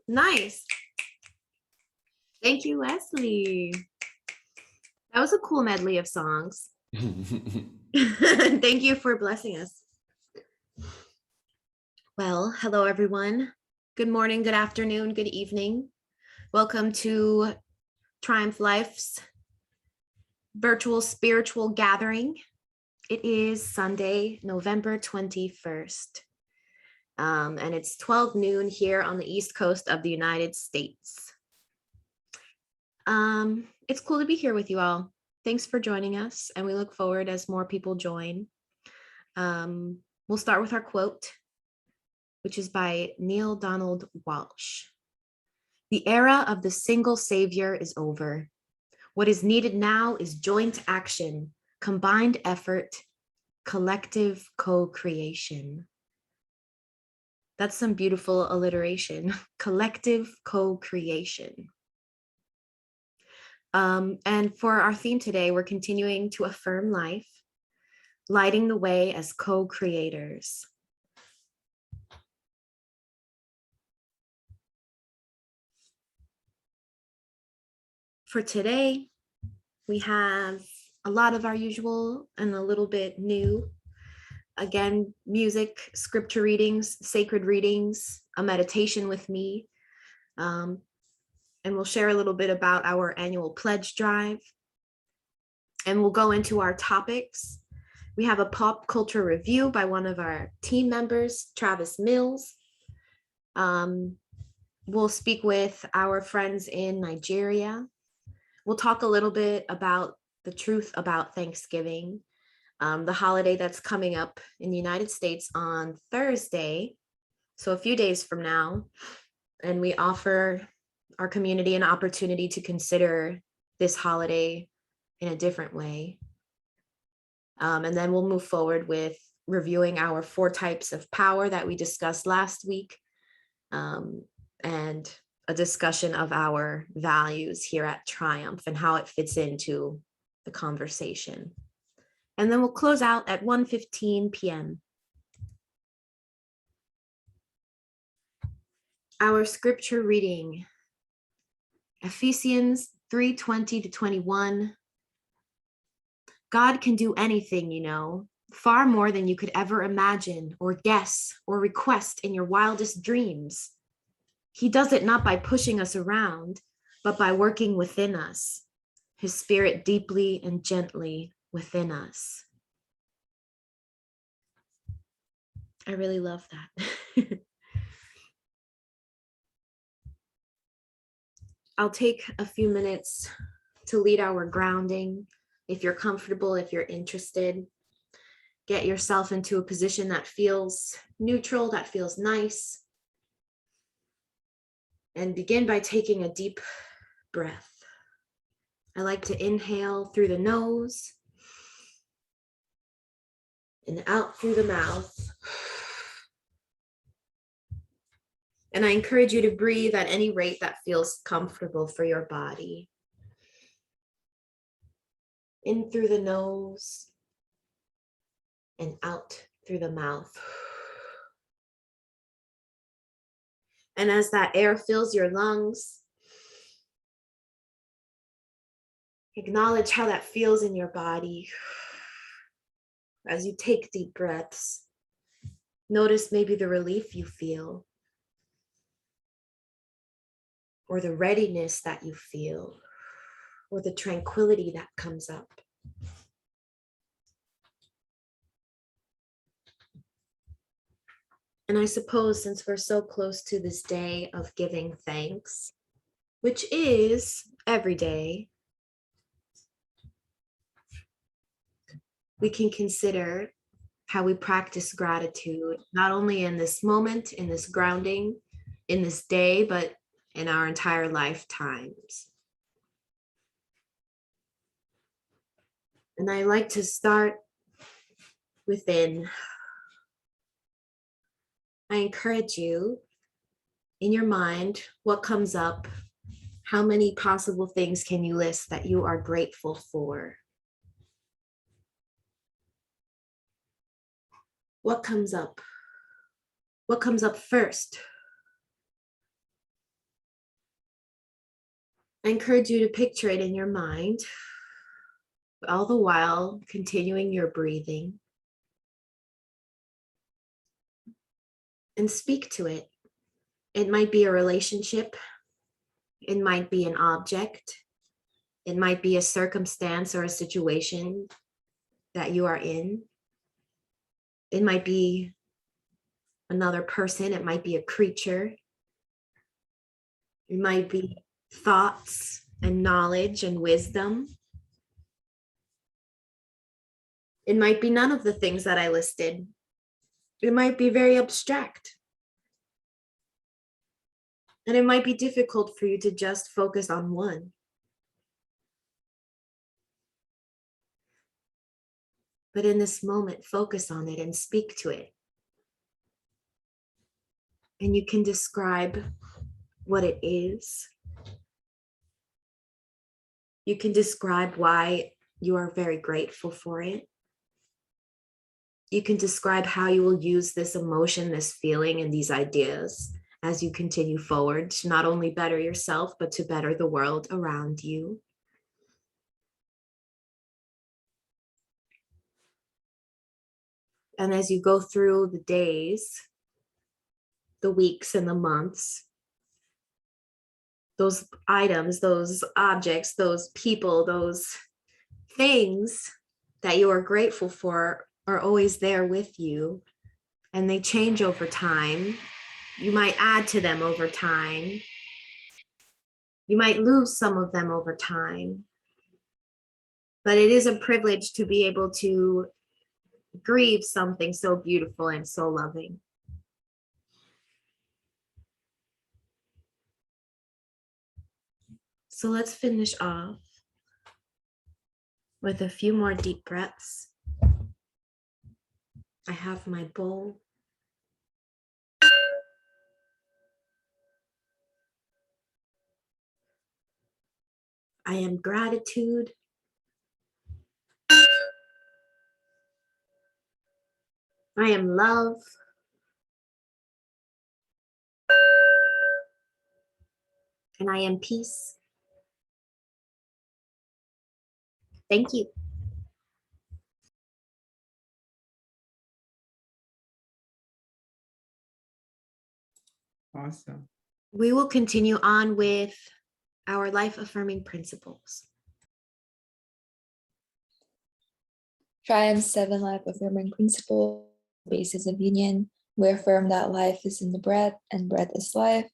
Nice. Thank you, Leslie. That was a cool medley of songs. Thank you for blessing us. Well, hello, everyone. Good morning, good afternoon, good evening. Welcome to Triumph Life's virtual spiritual gathering. It is Sunday, November 21st. And it's 12 noon here on the East Coast of the United States. It's cool to be here with you all. Thanks for joining us, and we look forward as more people join. We'll start with our quote, which is by Neil Donald Walsh. The era of the single savior is over. What is needed now is joint action, combined effort, collective co-creation. That's some beautiful alliteration. Collective co-creation. And for our theme today, we're continuing to affirm life, lighting the way as co-creators. For today, we have a lot of our usual and a little bit new. Again, music, scripture readings, sacred readings, a meditation with me. And we'll share a little bit about our annual pledge drive. And we'll go into our topics. We have a pop culture review by one of our team members, Travis Mills. We'll speak with our friends in Nigeria. We'll talk a little bit about the truth about Thanksgiving, the holiday that's coming up in the United States on Thursday, so a few days from now. And we offer our community an opportunity to consider this holiday in a different way. And then we'll move forward with reviewing our 4 types of power that we discussed last week, and a discussion of our values here at Triumph and how it fits into the conversation. And then we'll close out at 1:15 p.m. Our scripture reading, Ephesians 3:20-21. God can do anything, you know, far more than you could ever imagine or guess or request in your wildest dreams. He does it not by pushing us around, but by working within us, his spirit deeply and gently within us. I really love that. I'll take a few minutes to lead our grounding. If you're comfortable, if you're interested, get yourself into a position that feels neutral, that feels nice. And begin by taking a deep breath. I like to inhale through the nose and out through the mouth. And I encourage you to breathe at any rate that feels comfortable for your body. In through the nose and out through the mouth. And as that air fills your lungs, acknowledge how that feels in your body. As you take deep breaths, notice maybe the relief you feel, or the readiness that you feel, or the tranquility that comes up. And I suppose since we're so close to this day of giving thanks, which is every day, we can consider how we practice gratitude, not only in this moment, in this grounding, in this day, but in our entire lifetimes. And I like to start within. I encourage you, in your mind, what comes up, how many possible things can you list that you are grateful for? What comes up? What comes up first? I encourage you to picture it in your mind, all the while continuing your breathing, and speak to it. It might be a relationship, it might be an object, it might be a circumstance or a situation that you are in. It might be another person, it might be a creature, it might be thoughts and knowledge and wisdom. It might be none of the things that I listed. It might be very abstract. And it might be difficult for you to just focus on one. But in this moment, focus on it and speak to it. And you can describe what it is. You can describe why you are very grateful for it. You can describe how you will use this emotion, this feeling, and these ideas as you continue forward to not only better yourself, but to better the world around you. And as you go through the days, the weeks, and the months, those items, those objects, those people, those things that you are grateful for are always there with you, and they change over time. You might add to them over time. You might lose some of them over time. But it is a privilege to be able to grieve something so beautiful and so loving. So let's finish off with a few more deep breaths. I have my bowl. I am gratitude. I am love. And I am peace. Thank you. Awesome. We will continue on with our life affirming principles. Triumph's 7 life affirming principle, basis of union. We affirm that life is in the breath and breath is life.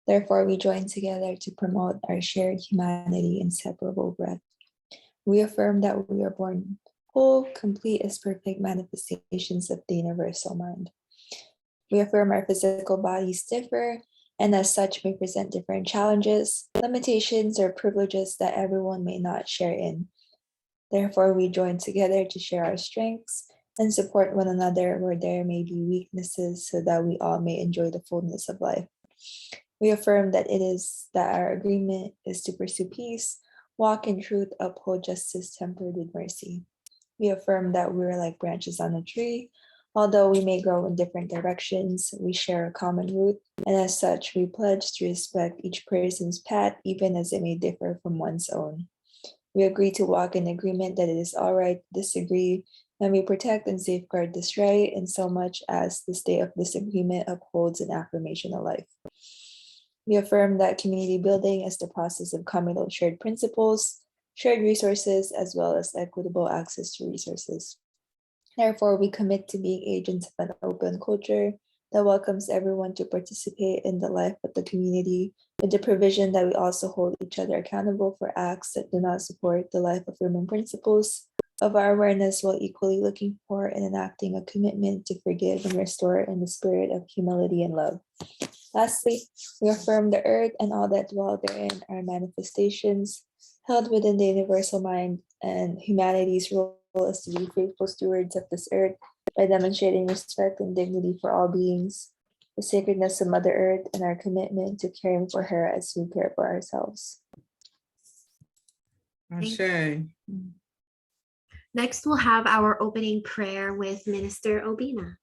Therefore, we join together to promote our shared humanity, inseparable breath. We affirm that we are born whole, complete as perfect manifestations of the universal mind. We affirm our physical bodies differ, and as such may present different challenges, limitations, or privileges that everyone may not share in. Therefore, we join together to share our strengths and support one another where there may be weaknesses so that we all may enjoy the fullness of life. We affirm that it is that our agreement is to pursue peace, walk in truth, uphold justice tempered with mercy. We affirm that we are like branches on a tree. Although we may grow in different directions, we share a common root, and as such, we pledge to respect each person's path, even as it may differ from one's own. We agree to walk in agreement that it is all right to disagree, and we protect and safeguard this right in so much as the state of disagreement upholds an affirmation of life. We affirm that community building is the process of communal shared principles, shared resources, as well as equitable access to resources. Therefore, we commit to being agents of an open culture that welcomes everyone to participate in the life of the community, with the provision that we also hold each other accountable for acts that do not support the life affirming principles of our awareness, while equally looking for and enacting a commitment to forgive and restore in the spirit of humility and love. Lastly, we affirm the earth and all that dwell therein are manifestations held within the universal mind, and humanity's role is to be faithful stewards of this earth by demonstrating respect and dignity for all beings, the sacredness of Mother Earth, and our commitment to caring for her as we care for ourselves. Ashe. Next, we'll have our opening prayer with Minister Obina.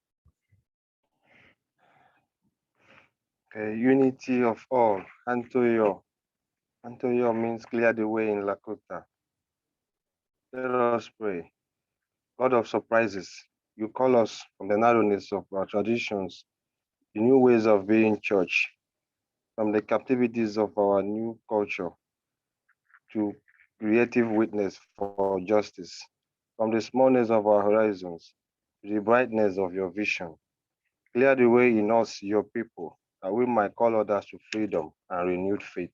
Unity of all, unto you. Antonio means clear the way in Lakota. Let us pray. God of surprises, you call us from the narrowness of our traditions, the new ways of being church, from the captivities of our new culture to creative witness for justice, from the smallness of our horizons to the brightness of your vision. Clear the way in us, your people, that we might call others to freedom and renewed faith.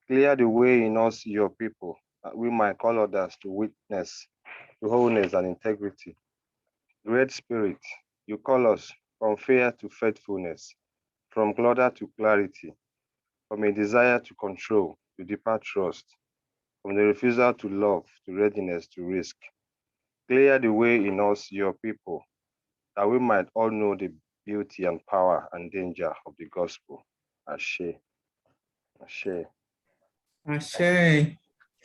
Clear the way in us, your people, that we might call others to witness, to wholeness and integrity. Great Spirit, you call us from fear to faithfulness, from clutter to clarity, from a desire to control to deeper trust, from the refusal to love to readiness to risk. Clear the way in us, your people, that we might all know the beauty and power and danger of the gospel. Ashe. Ashe. Ashe.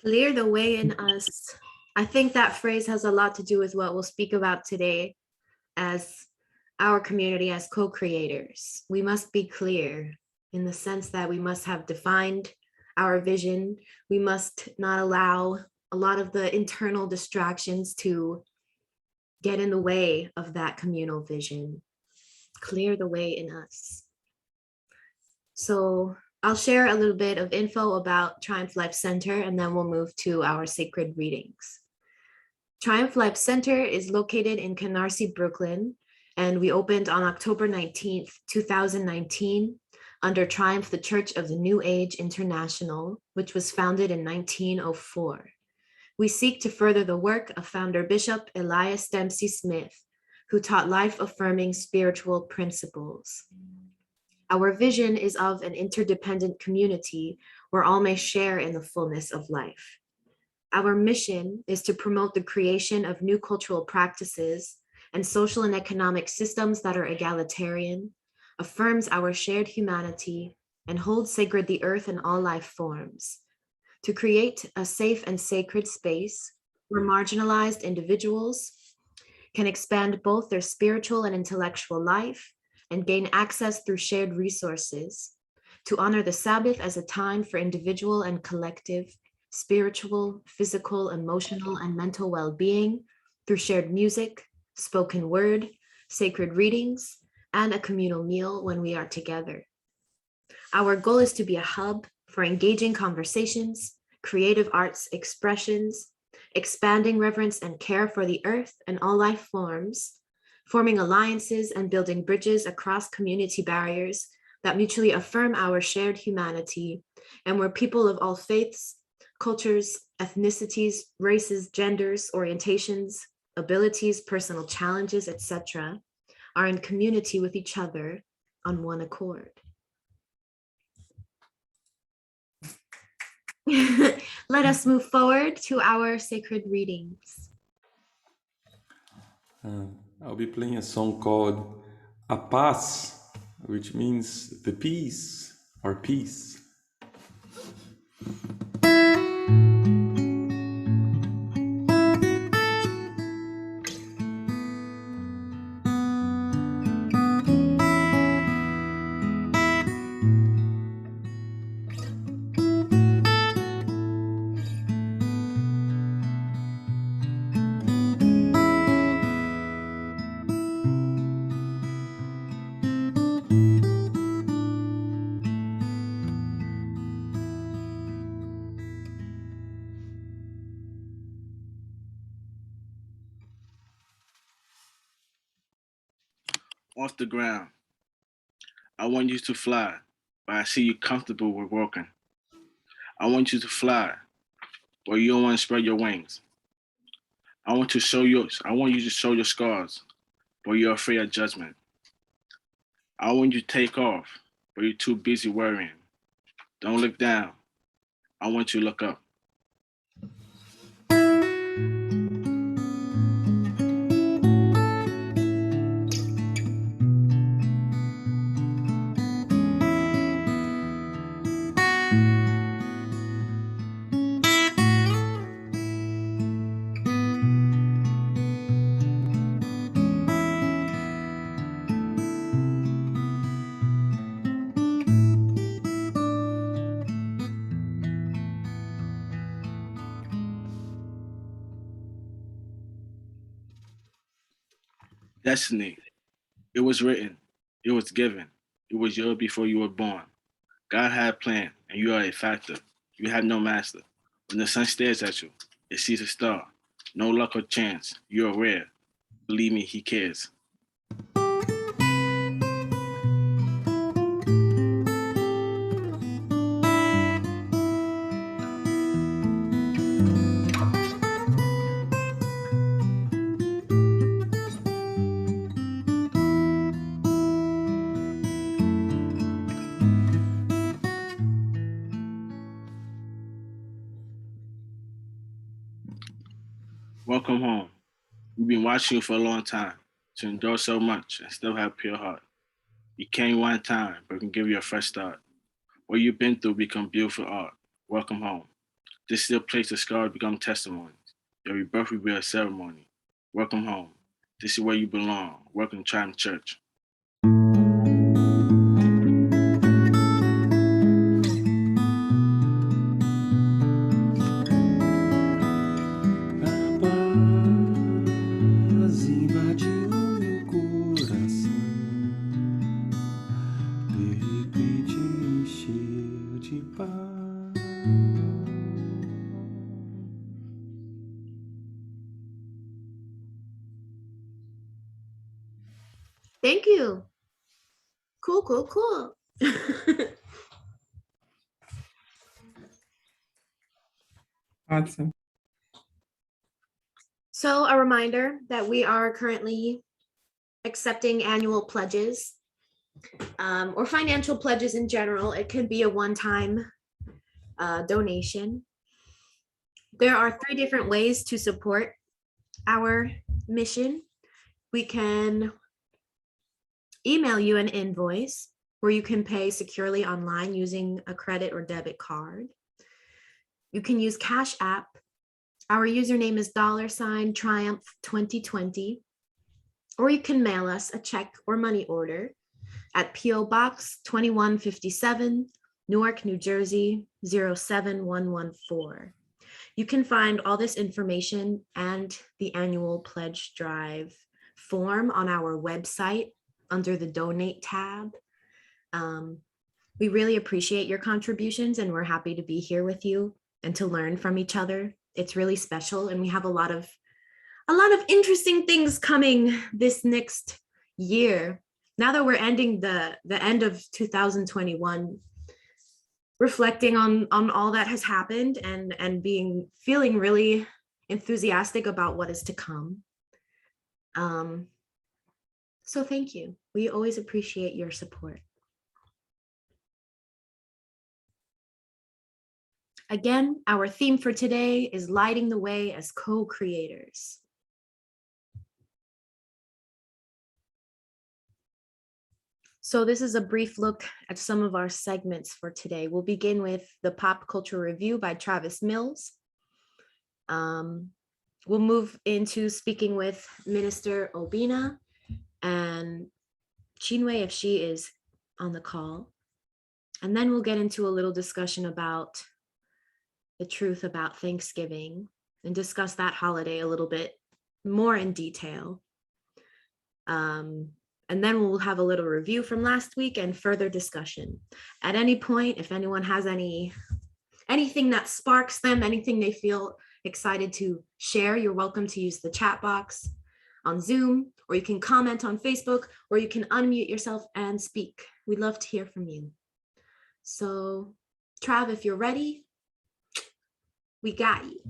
Clear the way in us. I think that phrase has a lot to do with what we'll speak about today as our community as co-creators. We must be clear in the sense that we must have defined our vision. We must not allow a lot of the internal distractions to get in the way of that communal vision. Clear the way in us. So I'll share a little bit of info about Triumph Life Center, and then we'll move to our sacred readings. Triumph Life Center is located in Canarsie, Brooklyn, and we opened on October 19th, 2019, under Triumph the Church of the New Age International, which was founded in 1904. We seek to further the work of founder Bishop Elias Dempsey Smith, who taught life-affirming spiritual principles. Our vision is of an interdependent community where all may share in the fullness of life. Our mission is to promote the creation of new cultural practices and social and economic systems that are egalitarian, affirms our shared humanity, and holds sacred the earth and all life forms. To create a safe and sacred space where marginalized individuals can expand both their spiritual and intellectual life and gain access through shared resources, to honor the Sabbath as a time for individual and collective, spiritual, physical, emotional, and mental well-being through shared music, spoken word, sacred readings, and a communal meal when we are together. Our goal is to be a hub for engaging conversations, creative arts expressions, expanding reverence and care for the earth and all life forms, forming alliances and building bridges across community barriers that mutually affirm our shared humanity, and where people of all faiths, cultures, ethnicities, races, genders, orientations, abilities, personal challenges, etc., are in community with each other on one accord. Let us move forward to our sacred readings. I'll be playing a song called A Paz, which means the peace or peace. Off the ground. I want you to fly, but I see you comfortable with walking. I want you to fly, but you don't want to spread your wings. I want you to show your scars, but you're afraid of judgment. I want you to take off, but you're too busy worrying. Don't look down. I want you to look up. destiny. It was written. It was given. It was yours before you were born. God had a plan, and you are a factor. You have no master. When the sun stares at you, it sees a star. No luck or chance. You are rare. Believe me, he cares. Welcome home. We've been watching you for a long time. To endure so much and still have a pure heart. You came one time, but we can give you a fresh start. What you've been through become beautiful art. Welcome home. This is a place the scars become testimonies. Your rebirth will be a ceremony. Welcome home. This is where you belong. Welcome to Triumph Church. Paz invadiu meu coração, de repente me encheu de paz. Thank you. Cool, cool, cool. Awesome. So a reminder that we are currently accepting annual pledges or financial pledges in general. It could be a one-time donation. There are 3 different ways to support our mission. We can email you an invoice where you can pay securely online using a credit or debit card. You can use Cash App. Our username is $Triumph 2020. Or you can mail us a check or money order at P.O. Box 2157, Newark, New Jersey, 07114. You can find all this information and the annual pledge drive form on our website under the Donate tab. We really appreciate your contributions, and we're happy to be here with you and to learn from each other. It's really special, and we have a lot of interesting things coming this next year. Now that we're ending the end of 2021, reflecting on all that has happened and feeling really enthusiastic about what is to come. So thank you. We always appreciate your support. Again, our theme for today is lighting the way as co-creators. So this is a brief look at some of our segments for today. We'll begin with the Pop Culture Review by Travis Mills. We'll move into speaking with Minister Obina and Chinwe if she is on the call. And then we'll get into a little discussion about the truth about Thanksgiving and discuss that holiday a little bit more in detail. And then we'll have a little review from last week and further discussion. At any point, if anyone has anything that sparks them, anything they feel excited to share, you're welcome to use the chat box on Zoom, or you can comment on Facebook, or you can unmute yourself and speak. We'd love to hear from you. So, Trav, if you're ready, we got you.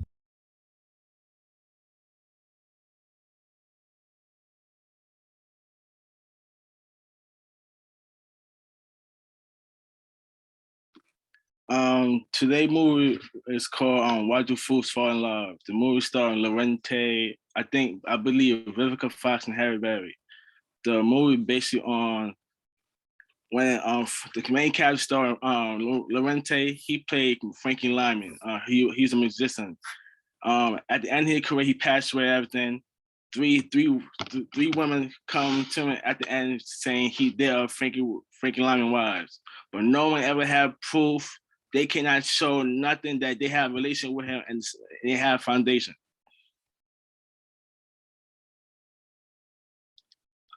Today's movie is called Why Do Fools Fall in Love? The movie starring Lorente, I believe Vivica Fox and Harry Berry. The movie basically on when the main character star Lorente, he played Frankie Lyman. He's a musician. At the end of his career, he passed away. Everything. Three women come to him at the end saying they are Frankie Lyman wives, but no one ever had proof. They cannot show nothing that they have a relation with him and they have foundation.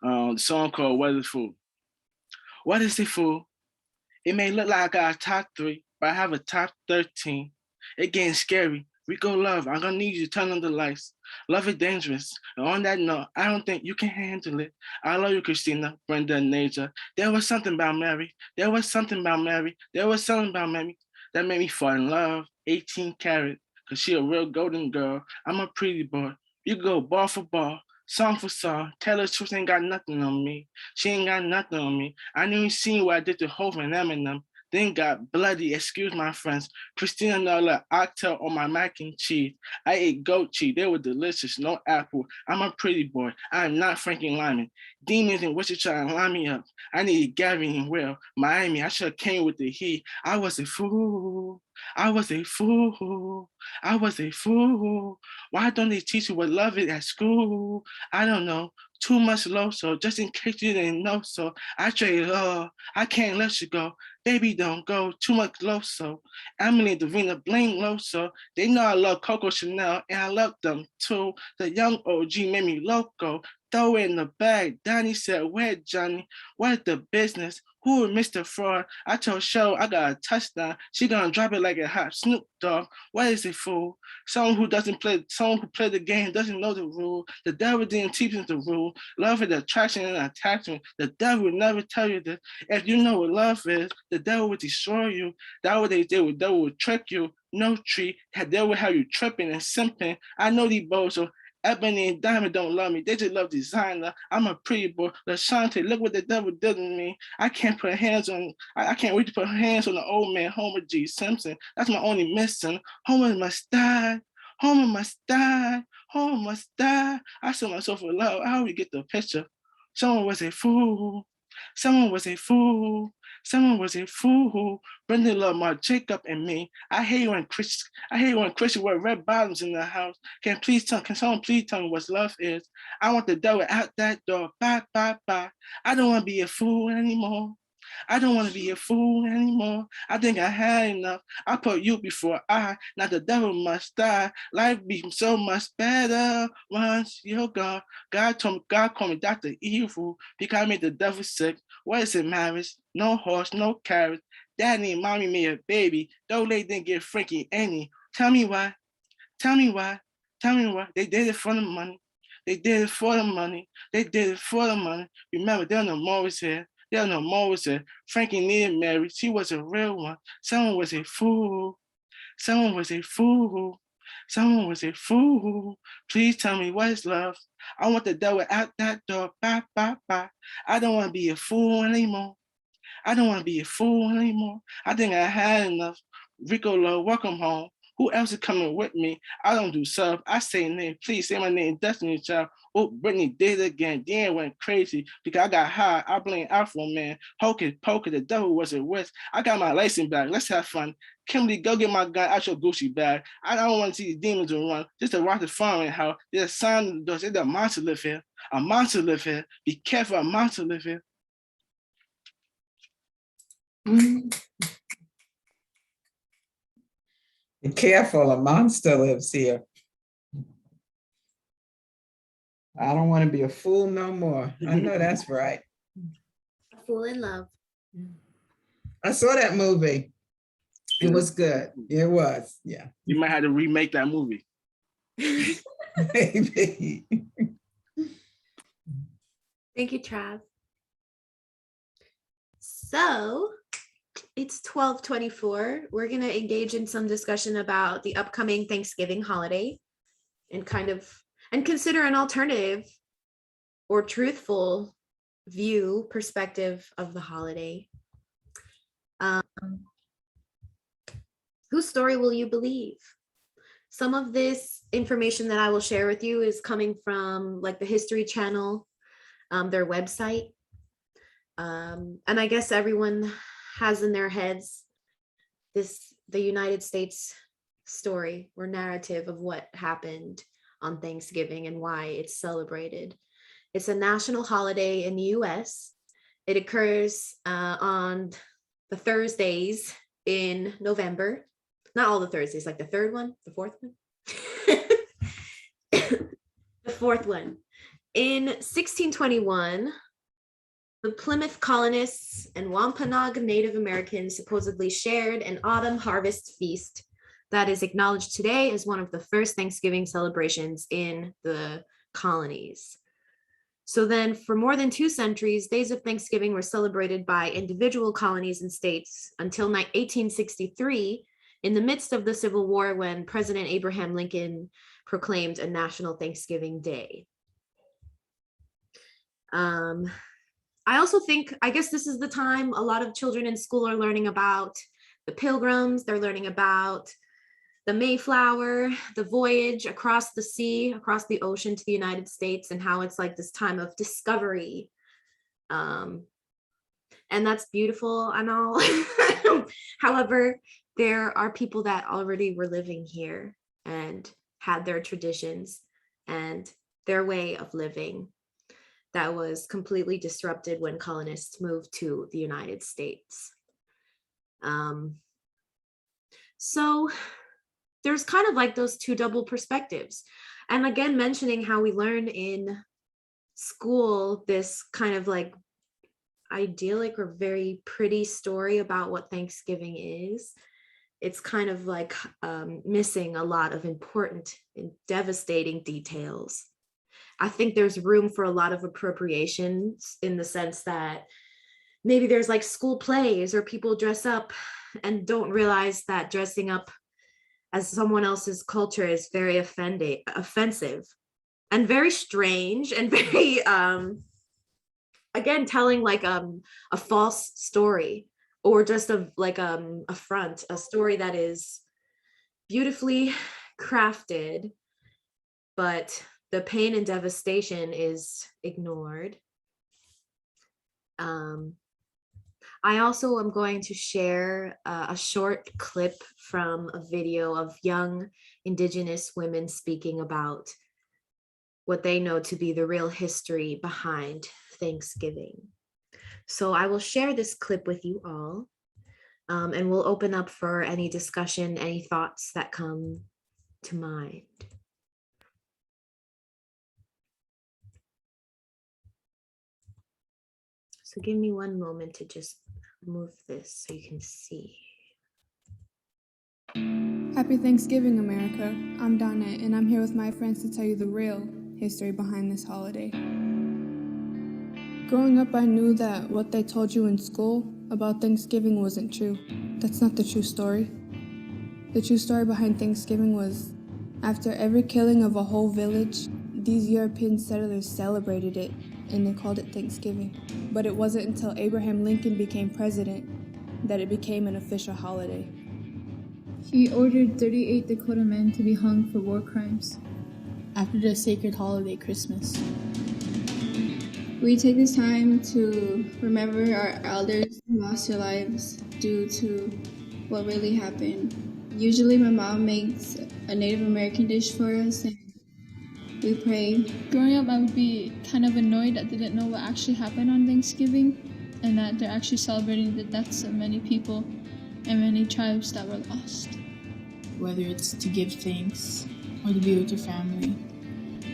The song called What is Food? What is the food? It may look like I got a top 3, but I have a top 13. It getting scary. Rico Love, I'm gonna need you to turn on the lights. Love is dangerous. And on that note, I don't think you can handle it. I love you, Christina, Brenda, and Naja. There was something about Mary. There was something about Mary. There was something about Mary that made me fall in love. 18 karat, cause she a real golden girl. I'm a pretty boy. You go ball for ball, song for song. Taylor Swift ain't got nothing on me. She ain't got nothing on me. I knew you seen what I did to Hov and Eminem. Then got bloody, excuse my friends. Christina Nola, oxtail on my mac and cheese. I ate goat cheese. They were delicious, no apple. I'm a pretty boy. I am not Frankie Lyman. Demons and witches trying to line me up. I needed Gary and Will. Miami, I should have came with the heat. I was a fool. I was a fool. I was a fool. Why don't they teach you what love is at school? I don't know. Too much low, so just in case you didn't know, so I traded all. I can't let you go. Baby, don't go. Too much low, so Emily, Davina, Bling, low, so they know I love Coco Chanel, and I love them too. The young OG made me loco. Throw it in the bag. Donnie said, where, Johnny? What the business? Who is Mr. Fraud? I told Show I got a touchdown. She gonna drop it like a hot Snoop Dogg. What is it, fool? Someone who play the game doesn't know the rule. The devil didn't teach us the rule. Love is attraction and attachment. The devil would never tell you this. If you know what love is, the devil would destroy you. That what they did, the devil would trick you. No tree, they would have you tripping and simping. I know these boys, so Ebony and Diamond don't love me. They just love designer. I'm a pretty boy. LaShante, look what the devil did to me. I can't put hands on, I can't wait to put hands on the old man, Homer G. Simpson. That's my only missing. Homer must die. Homer must die. Homer must die. I saw myself in love. I already get the picture. Someone was a fool. Someone was a fool. Someone was a fool. Brenda loved my Jacob and me. I hate when Christian wear red bottoms in the house. Can someone please tell me what love is? I want the devil out that door. Bye, bye, bye. I don't want to be a fool anymore. I don't want to be a fool anymore. I think I had enough. I put you before I. Now the devil must die. Life be so much better once you're gone. God called me Dr. Evil because I made the devil sick. What is it, marriage? No horse, no carriage. Daddy and mommy made a baby. Though they didn't get Frankie any. Tell me why. Tell me why. Tell me why. They did it for the money. They did it for the money. They did it for the money. Remember, there are no morals here. There are no morals here. Frankie needed Mary. She was a real one. Someone was a fool. Someone was a fool. Someone was a fool. Please tell me what is love. I want the devil out that door. Bye, bye, bye. I don't want to be a fool anymore. I don't want to be a fool anymore. I think I had enough. Rico Love, welcome home. Who else is coming with me? I don't do sub. I say name. Please say my name, Destiny Child. Oh, Brittany did it again. Dan went crazy because I got high. I blame Afro Man. Hocus pocus, the devil was a whisk. I got my license back. Let's have fun. Kimberly, go get my gun out your Gucci bag. I don't want to see the demons run. Just to watch the farming house. There's a sign on the door. There's a monster live here. A monster live here. Be careful, a monster live here. Be careful, a monster lives here. I don't want to be a fool no more. I know that's right. A Fool in Love. I saw that movie. It was good. It was, yeah. You might have to remake that movie. Maybe. Thank you, Trav. So it's 12:24. We're going to engage in some discussion about the upcoming Thanksgiving holiday and consider an alternative or truthful perspective of the holiday. Whose story will you believe? Some of this information that I will share with you is coming from like the History Channel, their website. And I guess everyone has in their heads the United States story or narrative of what happened on Thanksgiving and why it's celebrated. It's a national holiday in the US. It occurs on the Thursdays in November. Not all the Thursdays, like the third one, the fourth one. The fourth one. In 1621, the Plymouth colonists and Wampanoag Native Americans supposedly shared an autumn harvest feast that is acknowledged today as one of the first Thanksgiving celebrations in the colonies. So then for more than 2 centuries, days of Thanksgiving were celebrated by individual colonies and states until 1863, in the midst of the Civil War, when President Abraham Lincoln proclaimed a national Thanksgiving Day. I also think, I guess this is the time a lot of children in school are learning about the Pilgrims. They're learning about the Mayflower, the voyage across the sea, across the ocean to the United States, and how it's like this time of discovery. And that's beautiful and all. However, there are people that already were living here and had their traditions and their way of living that was completely disrupted when colonists moved to the United States. So there's kind of like those 2 double perspectives. And again, mentioning how we learn in school this kind of like idyllic or very pretty story about what Thanksgiving is. It's kind of like missing a lot of important and devastating details. I think there's room for a lot of appropriations, in the sense that maybe there's like school plays or people dress up and don't realize that dressing up as someone else's culture is very offensive and very strange and very, again, telling like a false story, or just a front, a story that is beautifully crafted, but the pain and devastation is ignored. I also am going to share a short clip from a video of young Indigenous women speaking about what they know to be the real history behind Thanksgiving. So I will share this clip with you all, and we'll open up for any discussion, any thoughts that come to mind. So give me one moment to just move this so you can see. Happy Thanksgiving, America. I'm Donna, and I'm here with my friends to tell you the real history behind this holiday. Growing up, I knew that what they told you in school about Thanksgiving wasn't true. That's not the true story. The true story behind Thanksgiving was, after every killing of a whole village, these European settlers celebrated it, and they called it Thanksgiving. But it wasn't until Abraham Lincoln became president that it became an official holiday. He ordered 38 Dakota men to be hung for war crimes. After the sacred holiday Christmas, we take this time to remember our elders who lost their lives due to what really happened. Usually my mom makes a Native American dish for us and we pray. Growing up, I would be kind of annoyed that they didn't know what actually happened on Thanksgiving, and that they're actually celebrating the deaths of many people and many tribes that were lost. Whether it's to give thanks or to be with your family,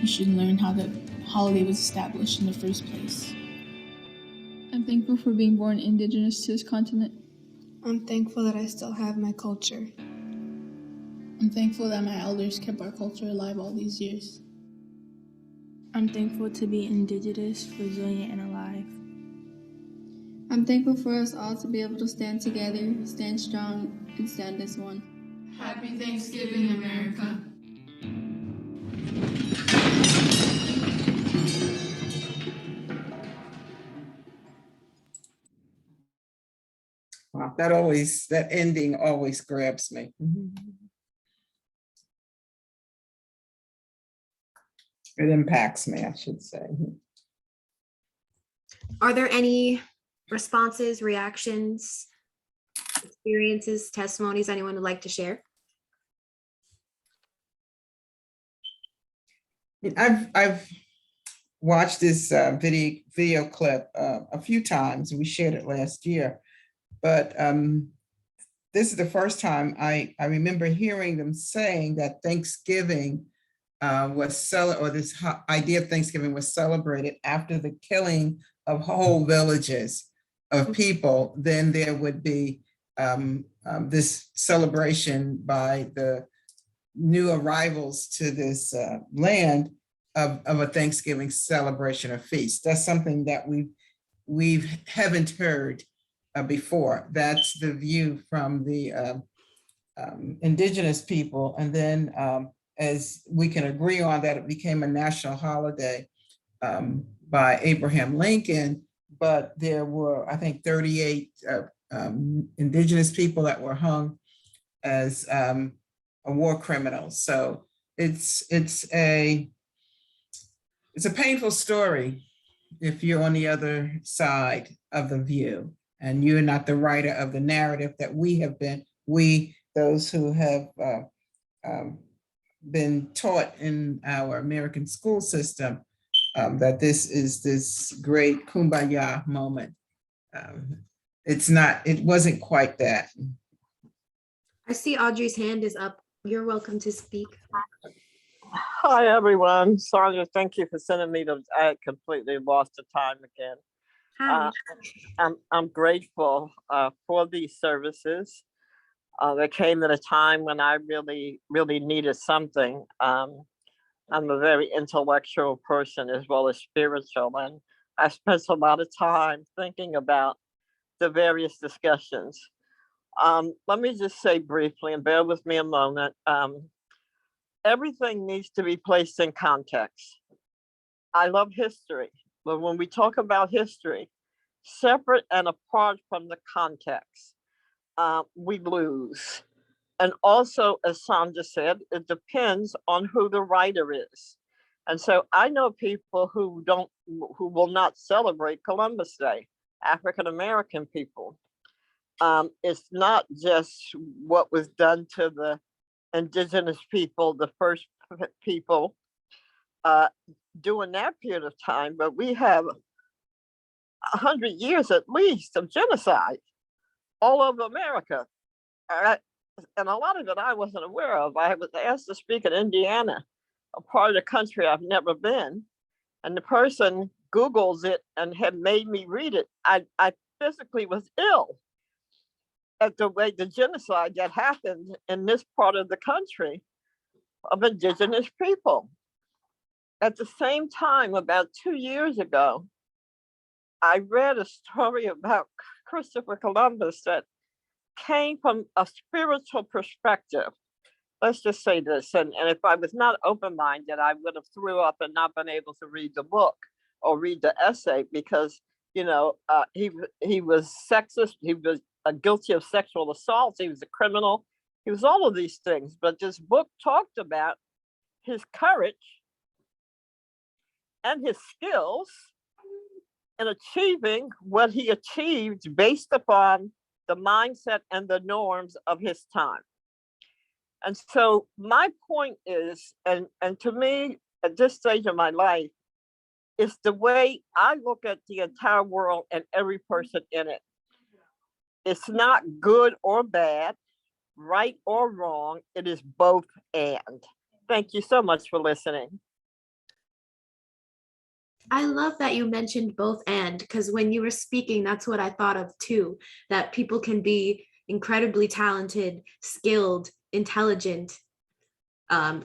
you should learn how the holiday was established in the first place. I'm thankful for being born indigenous to this continent. I'm thankful that I still have my culture. I'm thankful that my elders kept our culture alive all these years. I'm thankful to be indigenous, resilient, and alive. I'm thankful for us all to be able to stand together, stand strong, and stand as one. Happy Thanksgiving, America. Wow, that ending always grabs me. It impacts me, I should say. Are there any responses, reactions, experiences, testimonies anyone would like to share? I've watched this video clip a few times. We shared it last year, but this is the first time I remember hearing them saying that Thanksgiving idea of Thanksgiving was celebrated after the killing of whole villages of people, then there would be this celebration by the new arrivals to this land of a Thanksgiving celebration or feast. That's something that we haven't heard before. That's the view from the indigenous people. And then as we can agree on that, it became a national holiday by Abraham Lincoln, but there were, I think, 38 indigenous people that were hung as war criminals. So it's a painful story if you're on the other side of the view and you're not the writer of the narrative that we have been, those who have been taught in our American school system, that this is this great kumbaya moment. It wasn't quite that. I see Audrey's hand is up. You're welcome to speak. Hi, everyone. Sandra, thank you for sending me those. I had completely lost the time again. Hi. I'm grateful for these services. They came at a time when I really needed something. I'm a very intellectual person as well as spiritual, and I spent a lot of time thinking about the various discussions. Let me just say briefly, and bear with me a moment, everything needs to be placed in context. I love history, but when we talk about history, separate and apart from the context, we lose. And also, as Sandra said, it depends on who the writer is. And so I know people who will not celebrate Columbus Day, African American people. It's not just what was done to the indigenous people, the first people during that period of time, but we have 100 years at least of genocide all over America. And a lot of it I wasn't aware of. I was asked to speak in Indiana, a part of the country I've never been. And the person Googles it and had made me read it. I physically was ill at the way the genocide that happened in this part of the country of indigenous people. At the same time, about 2 years ago, I read a story about Christopher Columbus that came from a spiritual perspective. Let's just say this, and if I was not open-minded, I would have threw up and not been able to read the book or read the essay because, he was sexist, he was guilty of sexual assault, he was a criminal, he was all of these things. But this book talked about his courage and his skills in achieving what he achieved based upon the mindset and the norms of his time. And so my point is, and to me, at this stage of my life, is the way I look at the entire world and every person in it. It's not good or bad, right or wrong. It is both and. Thank you so much for listening. I love that you mentioned both and, because when you were speaking, that's what I thought of too, that people can be incredibly talented, skilled, intelligent,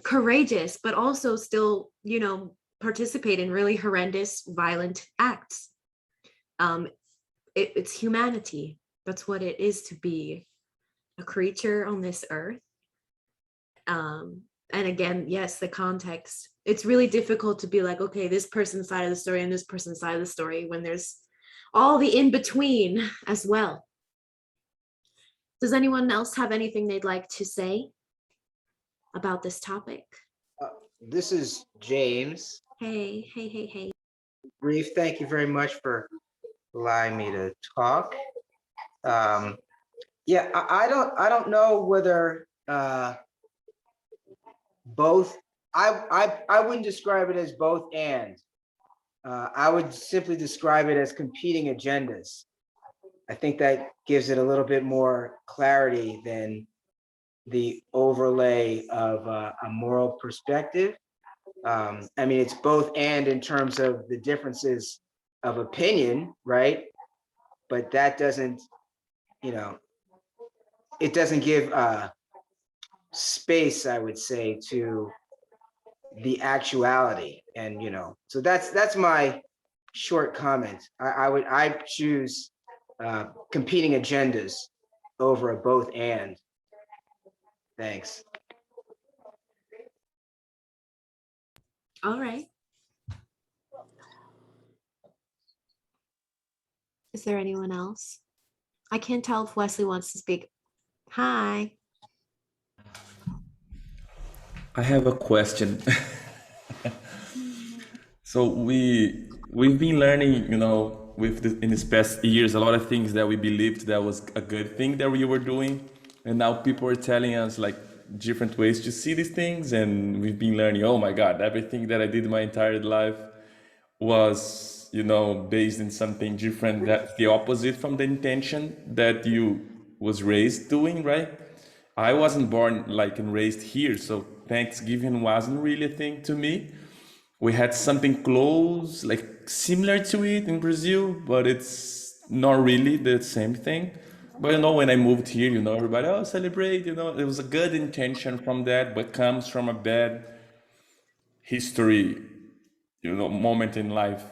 courageous, but also still, participate in really horrendous, violent acts. It's humanity. That's what it is to be a creature on this earth. And again, yes, the context. It's really difficult to be like, okay, this person's side of the story and this person's side of the story when there's all the in between as well. Does anyone else have anything they'd like to say about this topic? This is James. Hey. Brief, thank you very much for allowing me to talk. Yeah, I don't know whether both. I wouldn't describe it as both and. I would simply describe it as competing agendas. I think that gives it a little bit more clarity than the overlay of a moral perspective. I mean, it's both and in terms of the differences of opinion, right? But that doesn't, you know, it doesn't give space, I would say, to the actuality. And, you know, so that's my short comment. I choose competing agendas over a both and. Thanks. All right. Is there anyone else? I can't tell if Wesley wants to speak. Hi. I have a question. So we've been learning, in these past years, a lot of things that we believed that was a good thing that we were doing, and now people are telling us like different ways to see these things, and we've been learning. Oh my God, everything that I did my entire life was, based in something different. That's the opposite from the intention that you was raised doing, right? I wasn't born like and raised here, so Thanksgiving wasn't really a thing to me. We had something close, like similar to it in Brazil, but it's not really the same thing. But when I moved here, everybody, oh, celebrate, it was a good intention from that, but comes from a bad history, moment in life.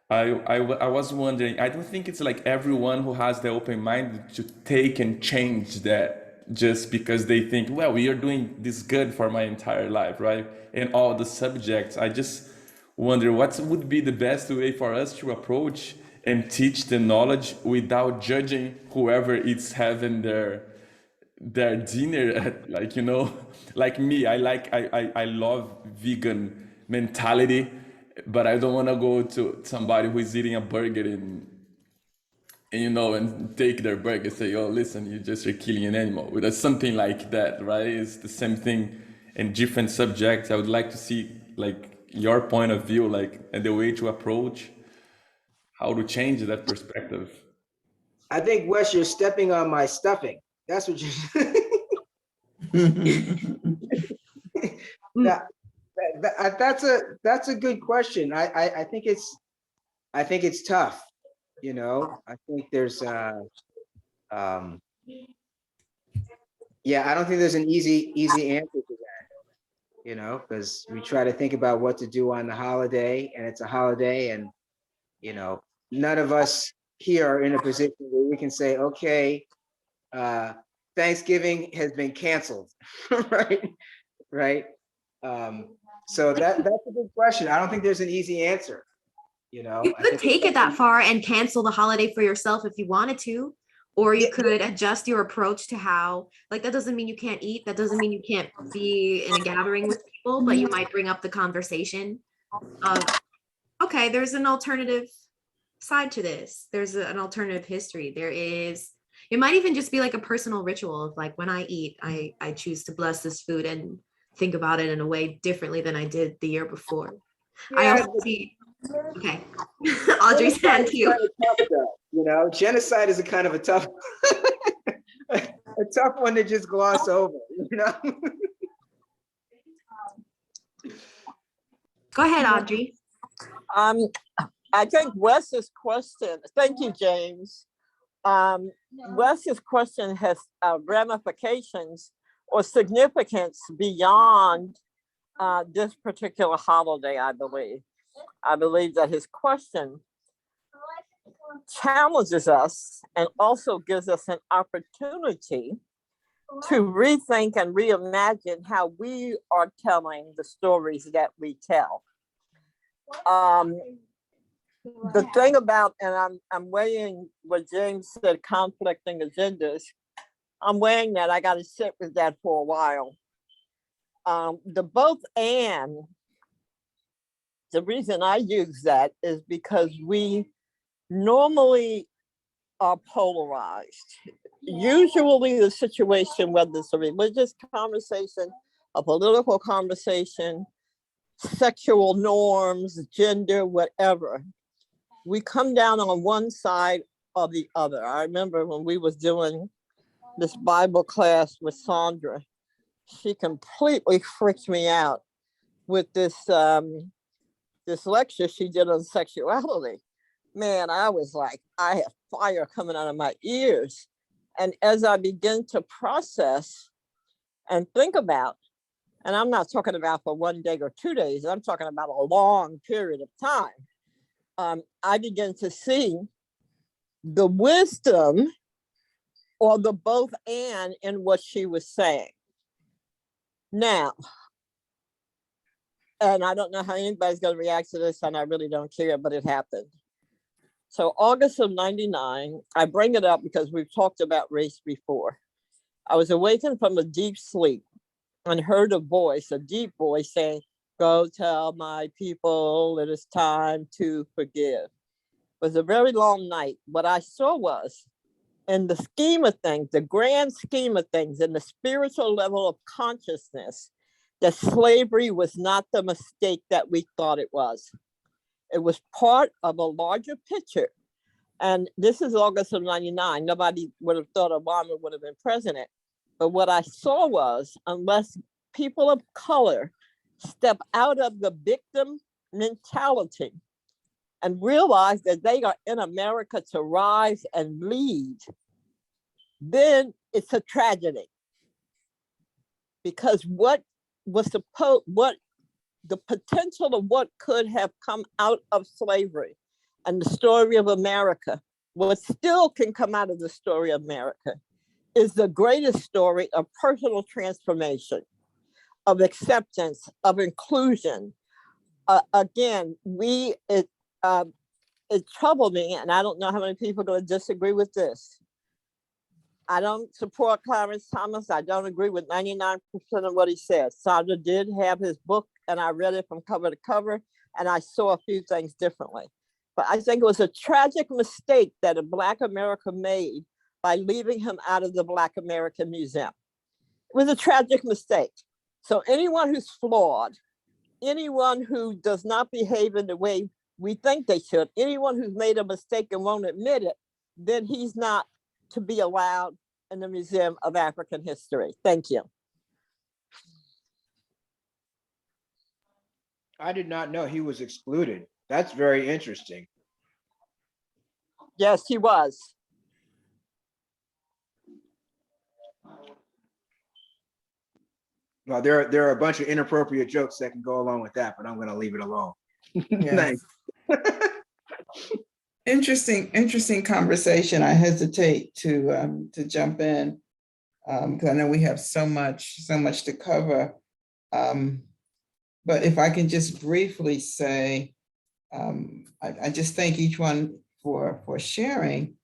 I was wondering, I don't think it's like everyone who has the open mind to take and change that just because they think, well, we are doing this good for my entire life, right? And all the subjects. I just wonder what would be the best way for us to approach and teach the knowledge without judging whoever is having their dinner at, like me. I love vegan mentality, but I don't want to go to somebody who is eating a burger and take their burger and say, oh, listen, you just are killing an animal. That's something like that, right? It's the same thing in different subjects. I would like to see like your point of view, like, and the way to approach how to change that perspective. I think, Wes, you're stepping on my stuffing. That's what you. That's a good question. I think it's tough. I think there's yeah, I don't think there's an easy answer to that. Because we try to think about what to do on the holiday, and it's a holiday, and none of us here are in a position where we can say, okay, Thanksgiving has been canceled, right? So that's a good question. I don't think there's an easy answer. You could take it that far and cancel the holiday for yourself if you wanted to, or you could adjust your approach to how, like, that doesn't mean you can't eat. That doesn't mean you can't be in a gathering with people, but you might bring up the conversation of, okay, there's an alternative side to this. There's an alternative history. It might even just be like a personal ritual of like, when I eat, I choose to bless this food and think about it in a way differently than I did the year before. Yeah, I also see. Okay, Audrey's hand too. Genocide is a kind of a tough, a tough one to just gloss over. Go ahead, Audrey. I think Wes's question. Thank you, James. Wes's question has ramifications or significance beyond this particular holiday, I believe. I believe that his question challenges us and also gives us an opportunity to rethink and reimagine how we are telling the stories that we tell. The thing about, and I'm weighing what James said, conflicting agendas. I'm weighing that. I got to sit with that for a while. The both and, the reason I use that is because we normally are polarized. Usually the situation, whether it's a religious conversation, a political conversation, sexual norms, gender, whatever, we come down on one side or the other. I remember when we was doing this Bible class with Sandra, she completely freaked me out with this this lecture she did on sexuality. Man, I was like, I had fire coming out of my ears. And as I began to process and think about, and I'm not talking about for 1 day or 2 days, I'm talking about a long period of time, I began to see the wisdom or the both and in what she was saying. Now, and I don't know how anybody's going to react to this, and I really don't care, but it happened. So August of 99, I bring it up because we've talked about race before. I was awakened from a deep sleep and heard a voice, a deep voice saying, "Go tell my people it is time to forgive." It was a very long night. What I saw was, in the scheme of things, the grand scheme of things, in the spiritual level of consciousness, that slavery was not the mistake that we thought it was. It was part of a larger picture. And this is August of 99. Nobody would have thought Obama would have been president. But what I saw was, unless people of color step out of the victim mentality and realize that they are in America to rise and lead, then it's a tragedy. Because what the potential of what could have come out of slavery and the story of America, what still can come out of the story of America, is the greatest story of personal transformation, of acceptance, of inclusion. Again, it troubled me, and I don't know how many people are going to disagree with this. I don't support Clarence Thomas. I don't agree with 99% of what he says. Sandra did have his book, and I read it from cover to cover, and I saw a few things differently. But I think it was a tragic mistake that a Black America made by leaving him out of the Black American Museum. It was a tragic mistake. So anyone who's flawed, anyone who does not behave in the way we think they should, anyone who's made a mistake and won't admit it, then he's not to be allowed in the Museum of African History. Thank you. I did not know he was excluded. That's very interesting. Yes, he was. Well, there are a bunch of inappropriate jokes that can go along with that, but I'm going to leave it alone. Yes. Thanks. Interesting conversation. I hesitate to jump in because I know we have so much to cover. But if I can just briefly say, I just thank each one for sharing.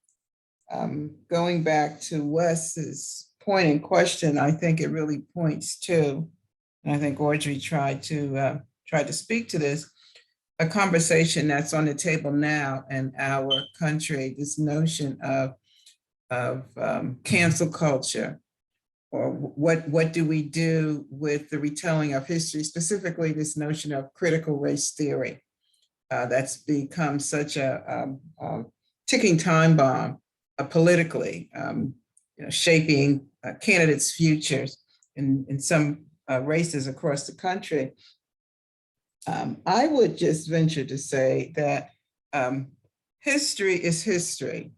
Going back to Wes's point in question, I think it really points to, and I think Audrey tried to speak to this, a conversation that's on the table now in our country, this notion of cancel culture, or what do we do with the retelling of history, specifically this notion of critical race theory that's become such a ticking time bomb politically, shaping candidates' futures in some races across the country. I would just venture to say that history is history.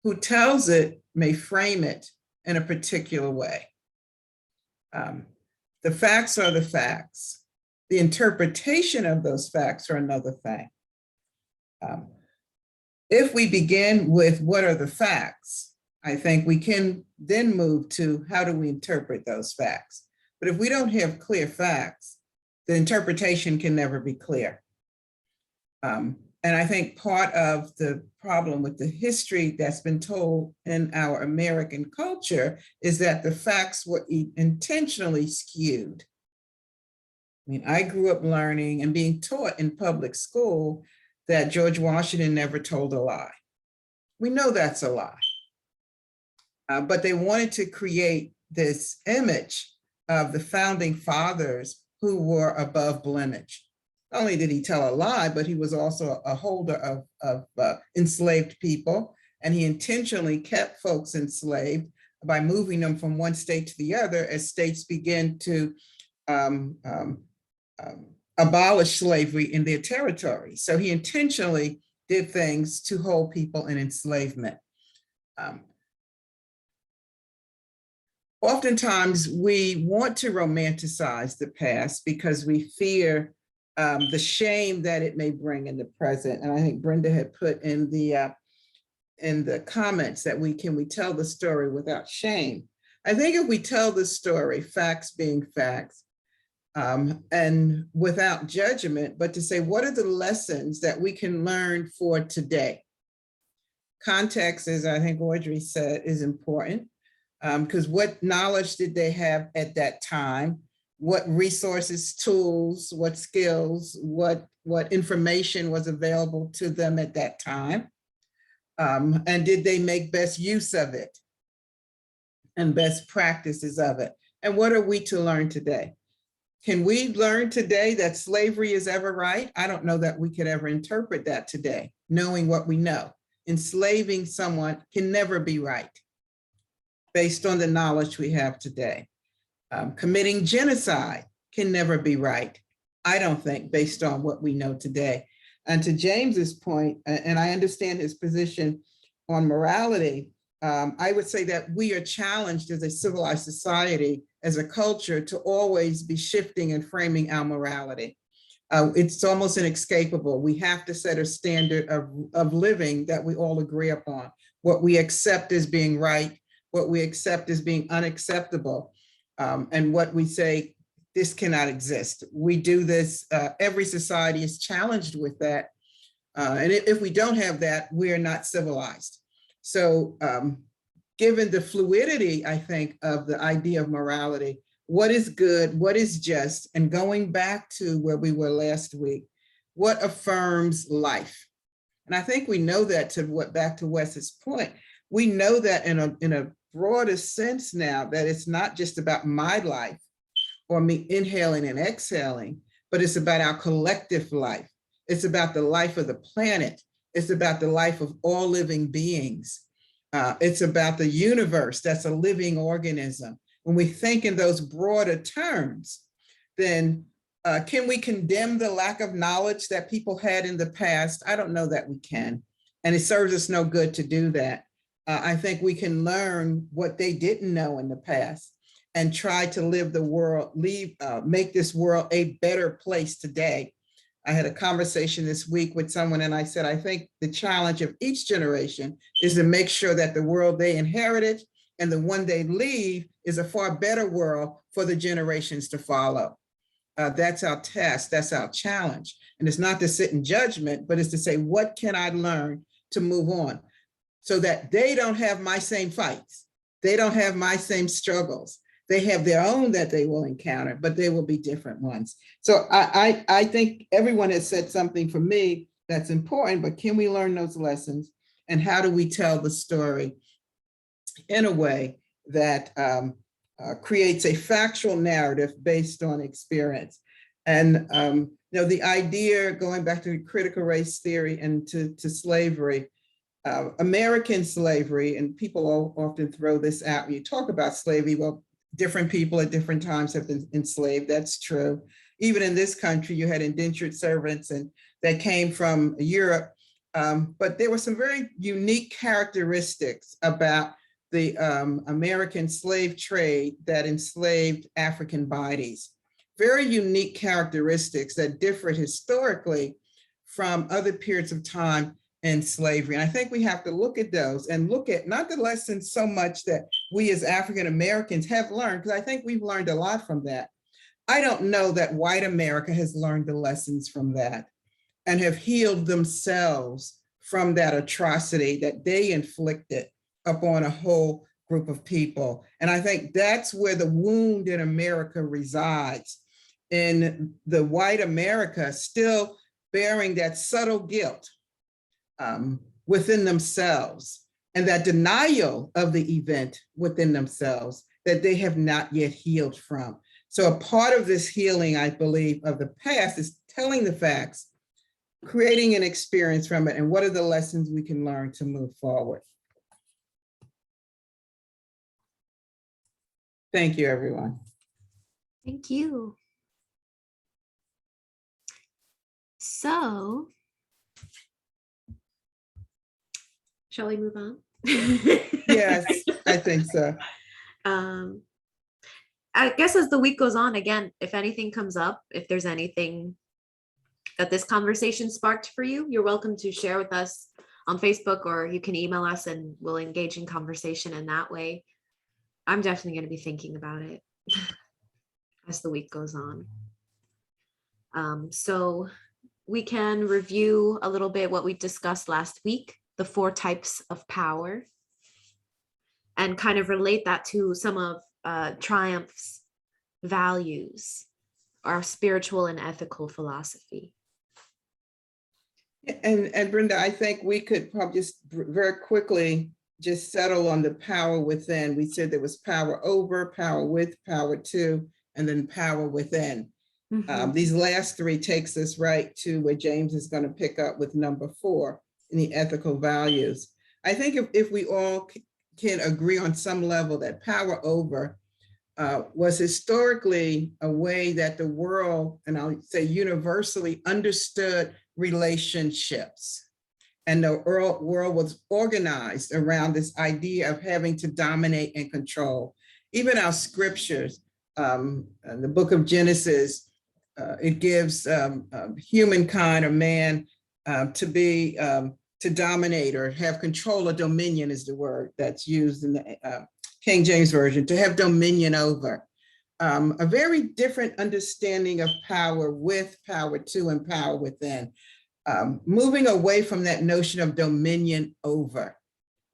Who tells it may frame it in a particular way. The facts are the facts. The interpretation of those facts are another thing. If we begin with what are the facts, I think we can then move to how do we interpret those facts. But if we don't have clear facts, the interpretation can never be clear. And I think part of the problem with the history that's been told in our American culture is that the facts were intentionally skewed. I mean, I grew up learning and being taught in public school that George Washington never told a lie. We know that's a lie. But they wanted to create this image of the founding fathers who were above blemish. Not only did he tell a lie, but he was also a holder of enslaved people. And he intentionally kept folks enslaved by moving them from one state to the other as states began to abolish slavery in their territory. So he intentionally did things to hold people in enslavement. Oftentimes, we want to romanticize the past because we fear the shame that it may bring in the present. And I think Brenda had put in the comments that can we tell the story without shame? I think if we tell the story, facts being facts, and without judgment, but to say, what are the lessons that we can learn for today? Context, as I think Audrey said, is important. Because what knowledge did they have at that time? What resources, tools, what skills, what information was available to them at that time? And did they make best use of it and best practices of it? And what are we to learn today? Can we learn today that slavery is ever right? I don't know that we could ever interpret that today, knowing what we know. Enslaving someone can never be right, based on the knowledge we have today. Committing genocide can never be right, I don't think, based on what we know today. And to James's point, and I understand his position on morality, I would say that we are challenged as a civilized society, as a culture, to always be shifting and framing our morality. It's almost inescapable. We have to set a standard of living that we all agree upon, what we accept as being right, what we accept as being unacceptable, and what we say, this cannot exist. We do this, every society is challenged with that. And if we don't have that, we are not civilized. So given the fluidity, I think, of the idea of morality, what is good, what is just, and going back to where we were last week, what affirms life? And I think we know that, back to Wes's point, we know that in a broader sense now, that it's not just about my life or me inhaling and exhaling, but it's about our collective life. It's about the life of the planet. It's about the life of all living beings. It's about the universe that's a living organism. When we think in those broader terms, then can we condemn the lack of knowledge that people had in the past? I don't know that we can. And it serves us no good to do that. I think we can learn what they didn't know in the past and try to live the world, make this world a better place today. I had a conversation this week with someone and I said, I think the challenge of each generation is to make sure that the world they inherited and the one they leave is a far better world for the generations to follow. That's our task, that's our challenge. And it's not to sit in judgment, but it's to say, what can I learn to move on? So that they don't have my same fights. They don't have my same struggles. They have their own that they will encounter, but they will be different ones. So I think everyone has said something for me that's important, but can we learn those lessons? And how do we tell the story in a way that creates a factual narrative based on experience? And the idea, going back to critical race theory and to slavery, American slavery, and people often throw this out when you talk about slavery, well, different people at different times have been enslaved, that's true. Even in this country, you had indentured servants and that came from Europe, but there were some very unique characteristics about the American slave trade that enslaved African bodies. Very unique characteristics that differed historically from other periods of time in slavery. And I think we have to look at those and look at not the lessons so much that we as African Americans have learned, because I think we've learned a lot from that. I don't know that white America has learned the lessons from that and have healed themselves from that atrocity that they inflicted upon a whole group of people. And I think that's where the wound in America resides, in the white America still bearing that subtle guilt within themselves, and that denial of the event within themselves that they have not yet healed from. So a part of this healing, I believe, of the past is telling the facts, creating an experience from it, and what are the lessons we can learn to move forward. Thank you, everyone. Thank you. So, shall we move on? Yes, I think so. I guess as the week goes on, again, if anything comes up, if there's anything that this conversation sparked for you, you're welcome to share with us on Facebook, or you can email us and we'll engage in conversation in that way. I'm definitely going to be thinking about it as the week goes on. So we can review a little bit what we discussed last week, the 4 types of power, and kind of relate that to some of Triumph's values, our spiritual and ethical philosophy. And Brenda, I think we could probably just very quickly just settle on the power within. We said there was power over, power with, power to, and then power within. These last 3 takes us right to where James is going to pick up with number 4 in the ethical values. I think if we all can agree on some level that power over was historically a way that the world, and I'll say universally, understood relationships. And the world was organized around this idea of having to dominate and control. Even our scriptures, the book of Genesis, it gives humankind or man to dominate or have control or dominion is the word that's used in the King James Version, to have dominion over. A very different understanding of power with, power to, and power within. Moving away from that notion of dominion over.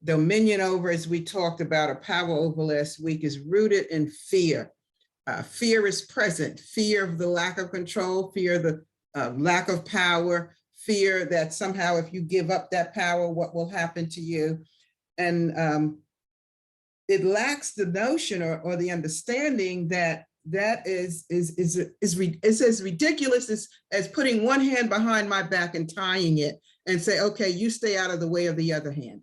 Dominion over, as we talked about, a power over last week, is rooted in fear. Fear is present, fear of the lack of control, fear of the lack of power, fear that somehow if you give up that power, what will happen to you? And it lacks the notion or the understanding that is as ridiculous as putting one hand behind my back and tying it and say, okay, you stay out of the way of the other hand.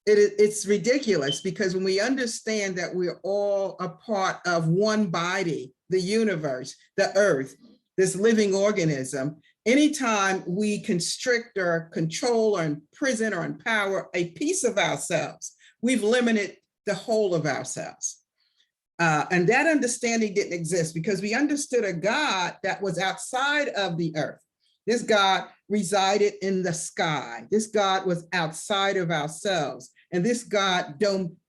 It's ridiculous, because when we understand that we're all a part of one body, the universe, the earth, this living organism, anytime we constrict or control or imprison or empower a piece of ourselves, we've limited the whole of ourselves. And that understanding didn't exist because we understood a God that was outside of the earth. This God resided in the sky. This God was outside of ourselves. And this God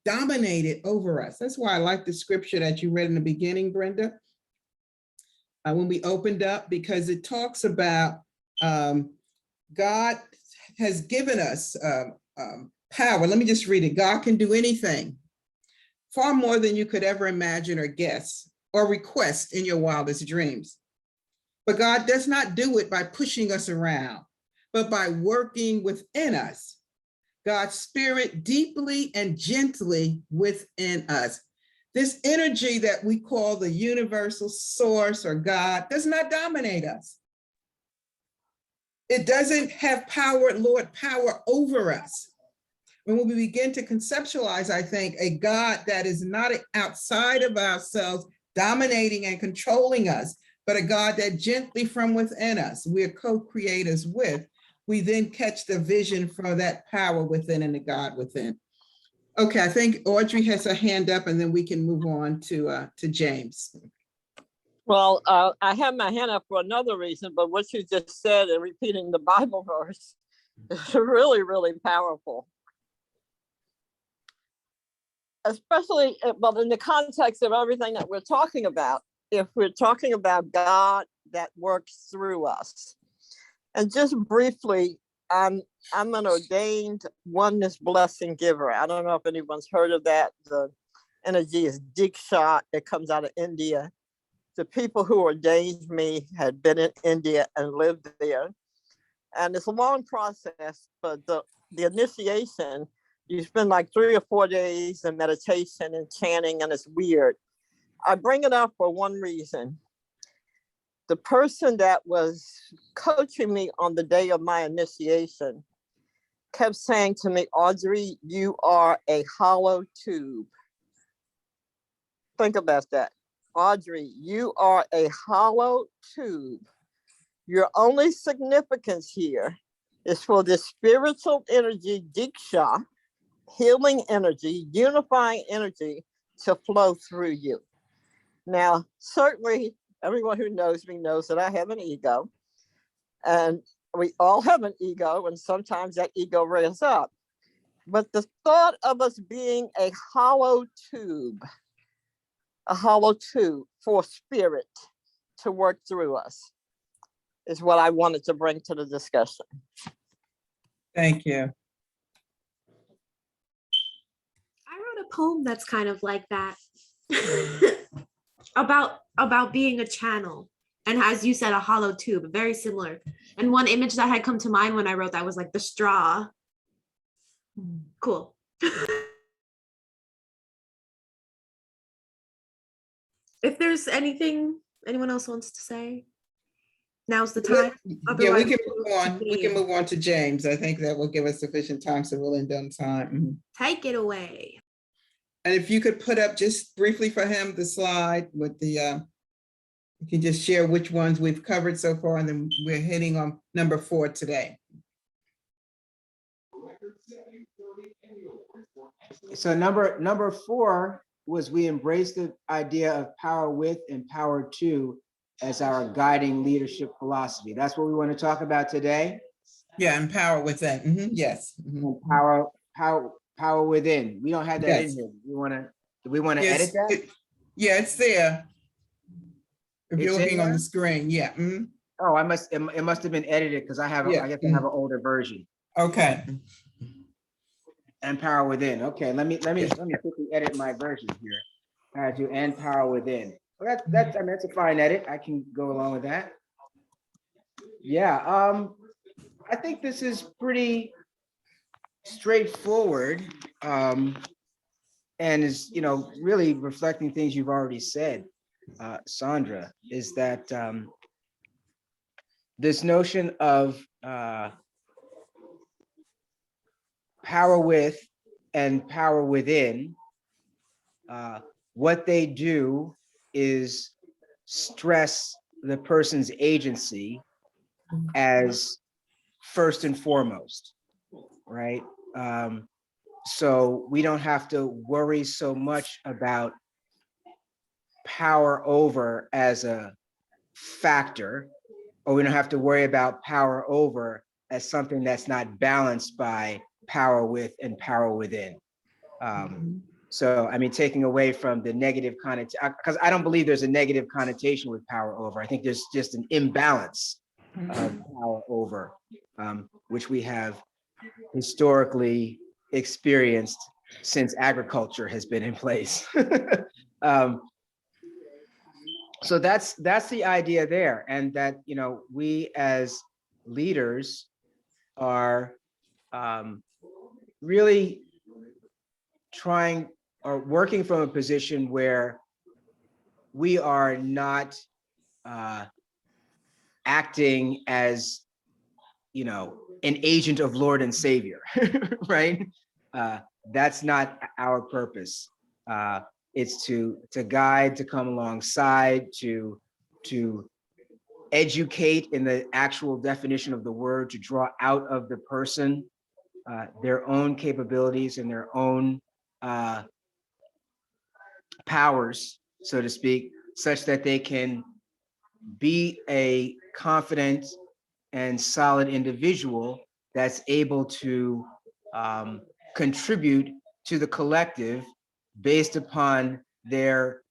dominated over us. That's why I like the scripture that you read in the beginning, Brenda, when we opened up, because it talks about God has given us power. Let me just read it. God can do anything, far more than you could ever imagine or guess or request in your wildest dreams. But God does not do it by pushing us around, but by working within us. God's spirit deeply and gently within us. This energy that we call the universal source or God does not dominate us. It doesn't have power, Lord, power over us. When we begin to conceptualize, I think, a God that is not outside of ourselves, dominating and controlling us, but a God that gently from within us, we're co-creators with, we then catch the vision for that power within and the God within. Okay, I think Audrey has her hand up, and then we can move on to James. Well, I have my hand up for another reason, but what you just said and repeating the Bible verse is really, really powerful. Especially, well, in the context of everything that we're talking about, if we're talking about God that works through us. And just briefly, I'm an ordained oneness blessing giver. I don't know if anyone's heard of that. The energy is Diksha. It comes out of India. The people who ordained me had been in India and lived there. And it's a long process, but the initiation, you spend like 3 or 4 days in meditation and chanting, and it's weird. I bring it up for one reason. The person that was coaching me on the day of my initiation kept saying to me, Audrey, you are a hollow tube. Think about that. Audrey, you are a hollow tube. Your only significance here is for the spiritual energy, diksha, healing energy, unifying energy to flow through you. Now, certainly everyone who knows me knows that I have an ego, and we all have an ego, and sometimes that ego rears up. But the thought of us being a hollow tube for spirit to work through us is what I wanted to bring to the discussion. Thank you. I wrote a poem that's kind of like that. about being a channel, and as you said, a hollow tube, very similar. And one image that had come to mind when I wrote that was like the straw. Cool. If there's anything anyone else wants to say, now's the time. Yeah, we can move on. We can move on to James. I think that will give us sufficient time, so we'll end on time. Take it away. And if you could put up just briefly for him the slide with the, you can just share which ones we've covered so far, and then we're hitting on number 4 today. So number 4 was we embrace the idea of power with and power to as our guiding leadership philosophy. That's what we want to talk about today. Yeah, and power within. Yes. Power within. We don't have that in here. Do we want to edit that? Yeah, it's there. If you're It's looking in on there? the screen, yeah. Oh, it must have been edited because I guess I have an older version. Okay. And power within. Okay, let me quickly edit my version here. I have to and power within. Well, that's a fine edit. I can go along with that. Yeah, I think this is pretty straightforward, and is really reflecting things you've already said, Sandra. Is that this notion of power with and power within, what they do is stress the person's agency as first and foremost, right? So we don't have to worry so much about power over as a factor, or we don't have to worry about power over as something that's not balanced by power with and power within. So, I mean, taking away from the negative connotation, because I don't believe there's a negative connotation with power over. I think there's just an imbalance of power over, which we have historically experienced since agriculture has been in place. So that's the idea there, and that we as leaders are really trying or working from a position where we are not acting as an agent of Lord and Savior, right? That's not our purpose. It's to guide, to come alongside, to educate in the actual definition of the word, to draw out of the person their own capabilities and their own powers, so to speak, such that they can be a confident and solid individual that's able to contribute to the collective based upon their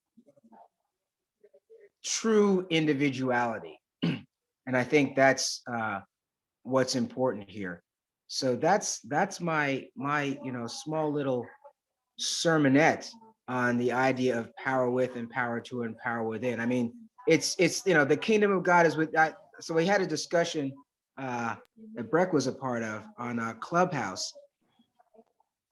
true individuality. And I think that's what's important here. So that's my small little sermonette on the idea of power with and power to and power within. I mean, it's the kingdom of God is with that. So we had a discussion that Breck was a part of on a Clubhouse,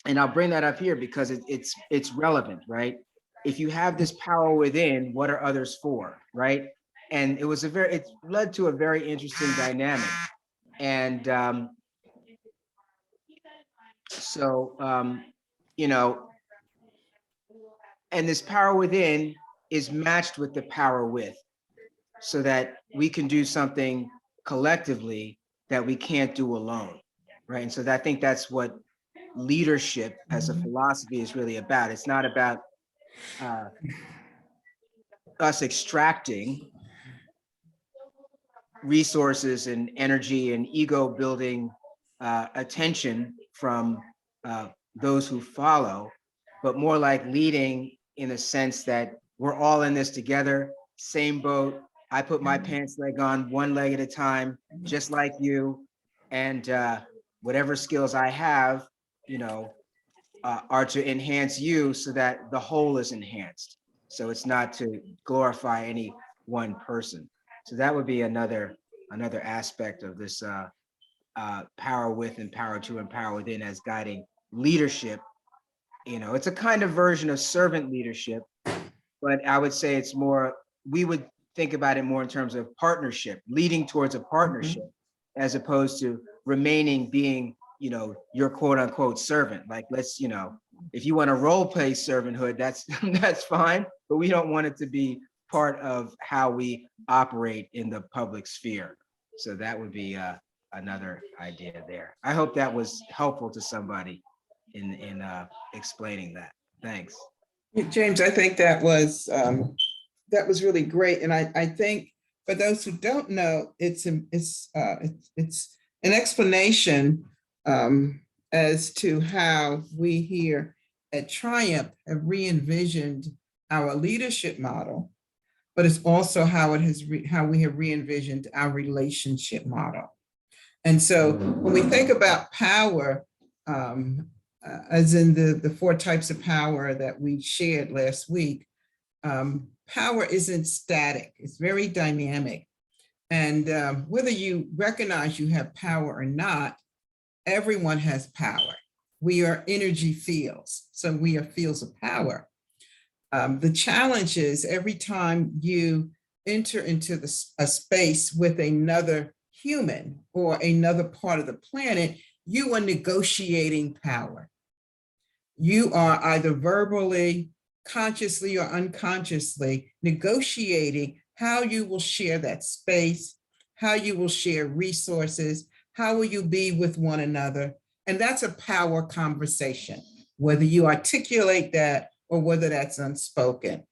and I'll bring that up here because it's relevant, right? If you have this power within, what are others for, right? And it led to a very interesting dynamic. And and this power within is matched with the power with, so that we can do something collectively that we can't do alone, right? And so I think that's what leadership as a philosophy is really about. It's not about us extracting resources and energy and ego building attention from those who follow, but more like leading in a sense that we're all in this together, same boat. I put my pants leg on one leg at a time, just like you. And whatever skills I have, you know, are to enhance you so that the whole is enhanced. So it's not to glorify any one person. So that would be another aspect of this power with and power to and power within as guiding leadership. You know, it's a kind of version of servant leadership, but I would say it's more, we would think about it more in terms of partnership, leading towards a partnership, as opposed to remaining being, you know, your quote unquote servant. Like, let's, you know, if you want to role play servanthood, that's that's fine, but we don't want it to be part of how we operate in the public sphere. So that would be another idea there. I hope that was helpful to somebody in explaining that. Thanks. James, I think that was really great. And I think for those who don't know, it's an explanation as to how we here at Triumph have re-envisioned our leadership model, but it's also how we have re-envisioned our relationship model. And so when we think about power, as in the 4 types of power that we shared last week, power isn't static, it's very dynamic. And whether you recognize you have power or not, everyone has power. We are energy fields, so we are fields of power. The challenge is every time you enter into a space with another human or another part of the planet, you are negotiating power. You are either verbally, consciously, or unconsciously negotiating how you will share that space, how you will share resources, how will you be with one another. And that's a power conversation, whether you articulate that or whether that's unspoken.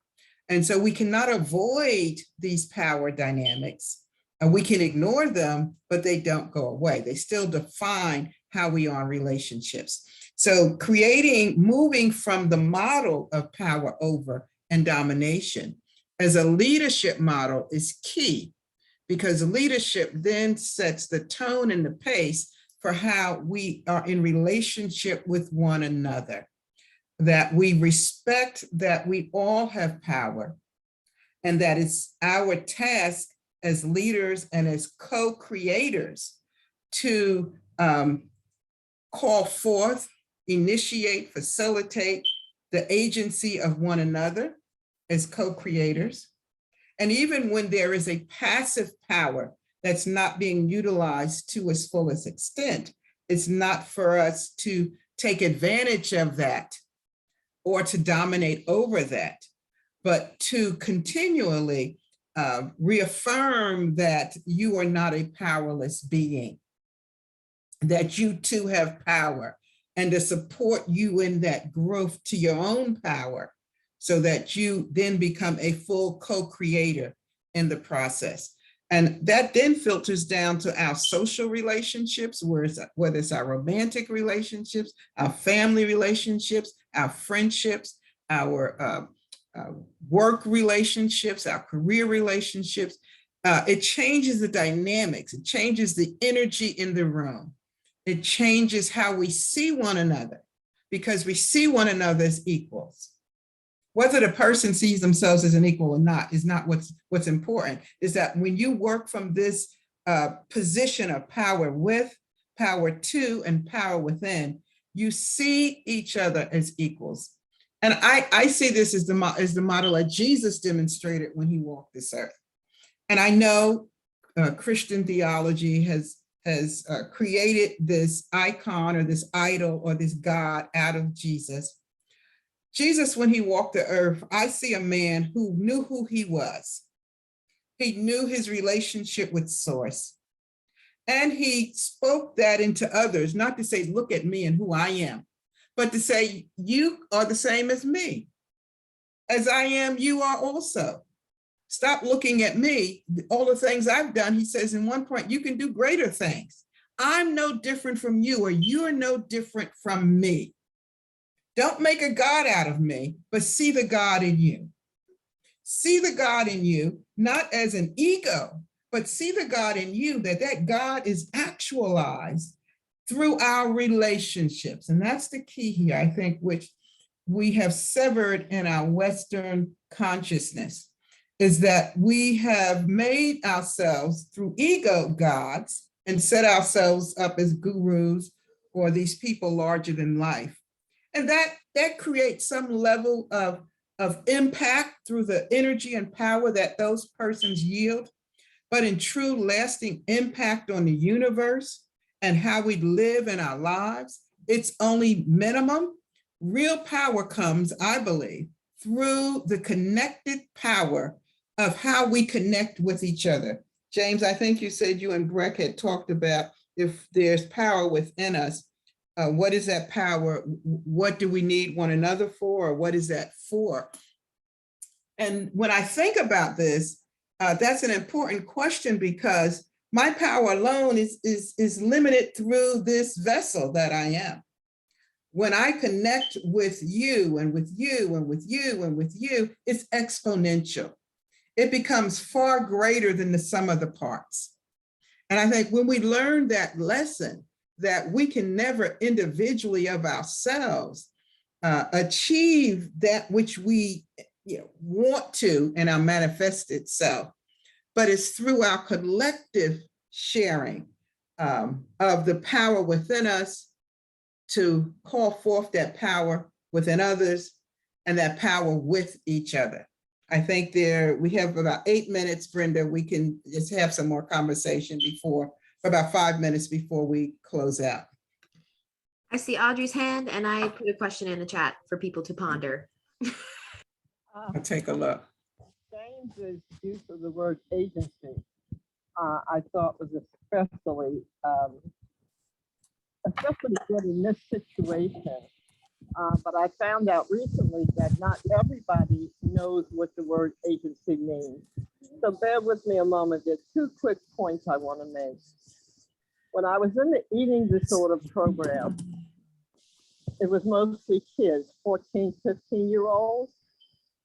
And so we cannot avoid these power dynamics, and we can ignore them, but they don't go away. They still define how we are in relationships. So moving from the model of power over and domination as a leadership model is key, because leadership then sets the tone and the pace for how we are in relationship with one another, that we respect that we all have power, and that it's our task as leaders and as co-creators to call forth, initiate, facilitate the agency of one another as co-creators. And even when there is a passive power that's not being utilized to its fullest extent, it's not for us to take advantage of that or to dominate over that, but to continually reaffirm that you are not a powerless being, that you too have power, and to support you in that growth to your own power so that you then become a full co-creator in the process. And that then filters down to our social relationships, whether it's our romantic relationships, our family relationships, our friendships, our work relationships, our career relationships. It changes the dynamics. It changes the energy in the room. It changes how we see one another, because we see one another as equals. Whether the person sees themselves as an equal or not is not what's important. Is that when you work from this position of power with, power to, and power within, you see each other as equals. And I see this as the model that Jesus demonstrated when he walked this earth. And I know Christian theology has created this icon or this idol or this God out of Jesus. Jesus, when he walked the earth, I see a man who knew who he was. He knew his relationship with Source. And he spoke that into others, not to say, look at me and who I am, but to say, you are the same as me. As I am, you are also. Stop looking at me, all the things I've done. He says in one point, you can do greater things. I'm no different from you, or you're no different from me. Don't make a God out of me, but see the God in you. See the God in you, not as an ego, but see the God in you, that God is actualized through our relationships. And that's the key here, I think, which we have severed in our Western consciousness, is that we have made ourselves through ego gods and set ourselves up as gurus or these people larger than life. And that creates some level of impact through the energy and power that those persons yield. But in true lasting impact on the universe and how we live in our lives, it's only minimum. Real power comes, I believe, through the connected power of how we connect with each other. James, I think you said you and Breck had talked about if there's power within us, what is that power? What do we need one another for? Or what is that for? And when I think about this, that's an important question, because my power alone is limited through this vessel that I am. When I connect with you and with you and with you and with you, it's exponential. It becomes far greater than the sum of the parts. And I think when we learn that lesson, that we can never individually of ourselves achieve that which we want to in our manifested self, but it's through our collective sharing of the power within us to call forth that power within others and that power with each other. I think we have about 8 minutes, Brenda. We can just have some more conversation for about 5 minutes before we close out. I see Audrey's hand, and I put a question in the chat for people to ponder. I'll take a look. James's use of the word agency, I thought was especially good in this situation. But I found out recently that not everybody knows what the word agency means. So bear with me a moment. There's 2 quick points I want to make. When I was in the eating disorder program, it was mostly kids, 14, 15-year-olds.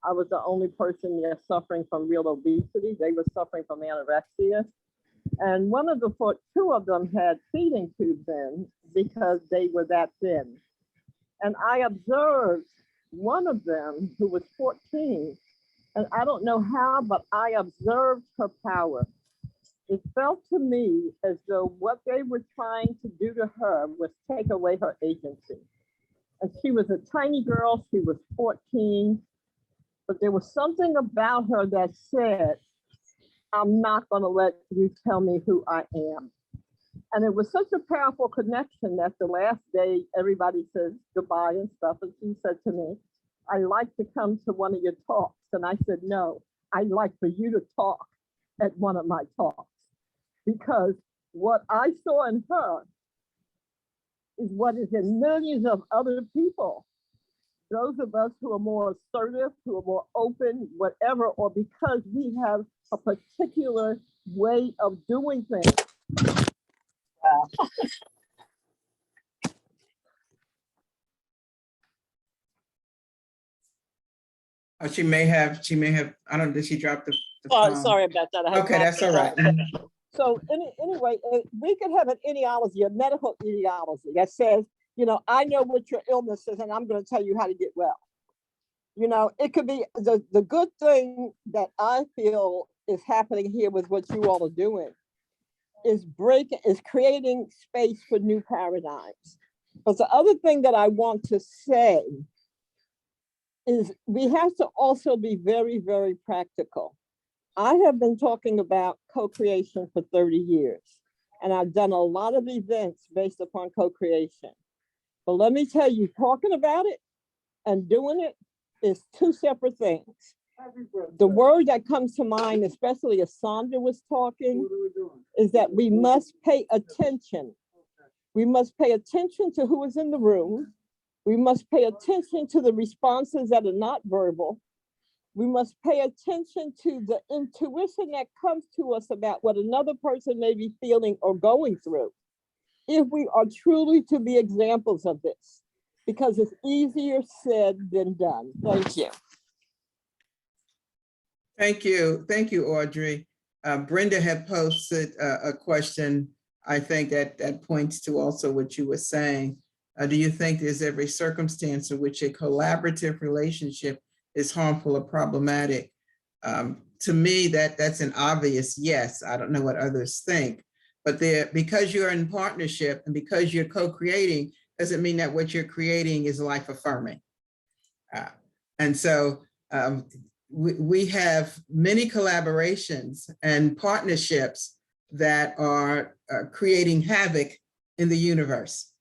I was the only person there suffering from real obesity. They were suffering from anorexia. And 2 of them had feeding tubes in because they were that thin. And I observed one of them who was 14, and I don't know how, but I observed her power. It felt to me as though what they were trying to do to her was take away her agency. And she was a tiny girl, she was 14, but there was something about her that said, I'm not gonna let you tell me who I am. And it was such a powerful connection that the last day, everybody says goodbye and stuff. And she said to me, I'd like to come to one of your talks. And I said, no, I'd like for you to talk at one of my talks. Because what I saw in her is what is in millions of other people. Those of us who are more assertive, who are more open, whatever, or because we have a particular way of doing things. She may have, I don't know, did she drop the phone? Sorry about that. Okay, that's all right. So anyway, we could have an ideology, a medical ideology that says, I know what your illness is and I'm going to tell you how to get well. It could be the good thing that I feel is happening here with what you all are doing is creating space for new paradigms. But the other thing that I want to say is we have to also be very, very practical. I have been talking about co-creation for 30 years, and I've done a lot of events based upon co-creation. But let me tell you, talking about it and doing it is 2 separate things. The word that comes to mind, especially as Sandra was talking, is that we must pay attention. We must pay attention to who is in the room. We must pay attention to the responses that are not verbal. We must pay attention to the intuition that comes to us about what another person may be feeling or going through, if we are truly to be examples of this, because it's easier said than done. Thank you. Thank you. Thank you, Audrey. Brenda had posted a question, I think that points to also what you were saying. Do you think there's every circumstance in which a collaborative relationship is harmful or problematic? To me, that's an obvious yes. I don't know what others think, but because you're in partnership and because you're co-creating, doesn't mean that what you're creating is life affirming. And so we have many collaborations and partnerships that are creating havoc in the universe.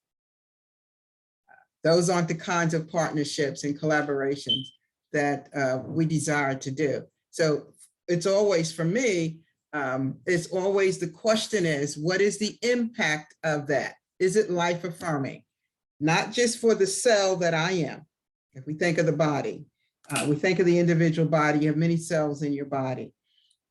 Those aren't the kinds of partnerships and collaborations that we desire to do. So it's always, for me, it's always the question is, what is the impact of that? Is it life affirming? Not just for the cell that I am. If we think of the body, we think of the individual body, you have many cells in your body.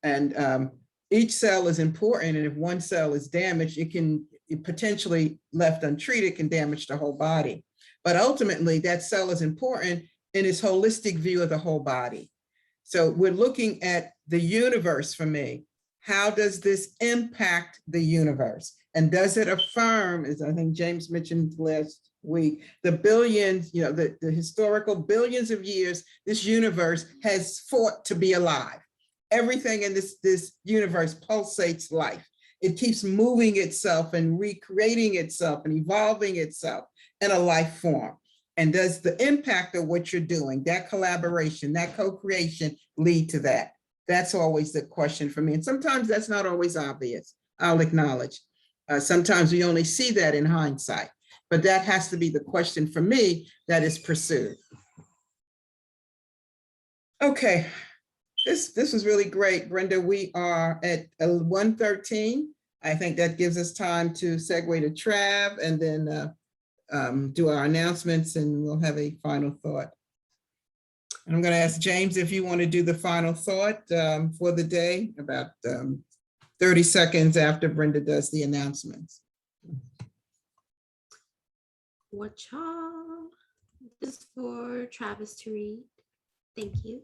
And each cell is important. And if one cell is damaged, it potentially left untreated can damage the whole body. But ultimately that cell is important in its holistic view of the whole body. So we're looking at the universe for me. How does this impact the universe? And does it affirm, as I think James mentioned last week, the billions, the historical billions of years this universe has fought to be alive. Everything in this universe pulsates life. It keeps moving itself and recreating itself and evolving itself in a life form. And does the impact of what you're doing, that collaboration, that co-creation, lead to that? That's always the question for me. And sometimes that's not always obvious, I'll acknowledge. Sometimes we only see that in hindsight, but that has to be the question for me that is pursued. Okay, this was really great, Brenda. We are at 1:13. I think that gives us time to segue to Trav and then do our announcements, and we'll have a final thought. And I'm going to ask James if you want to do the final thought for the day, about 30 seconds after Brenda does the announcements. Watcha. This is for Travis to read. Thank you.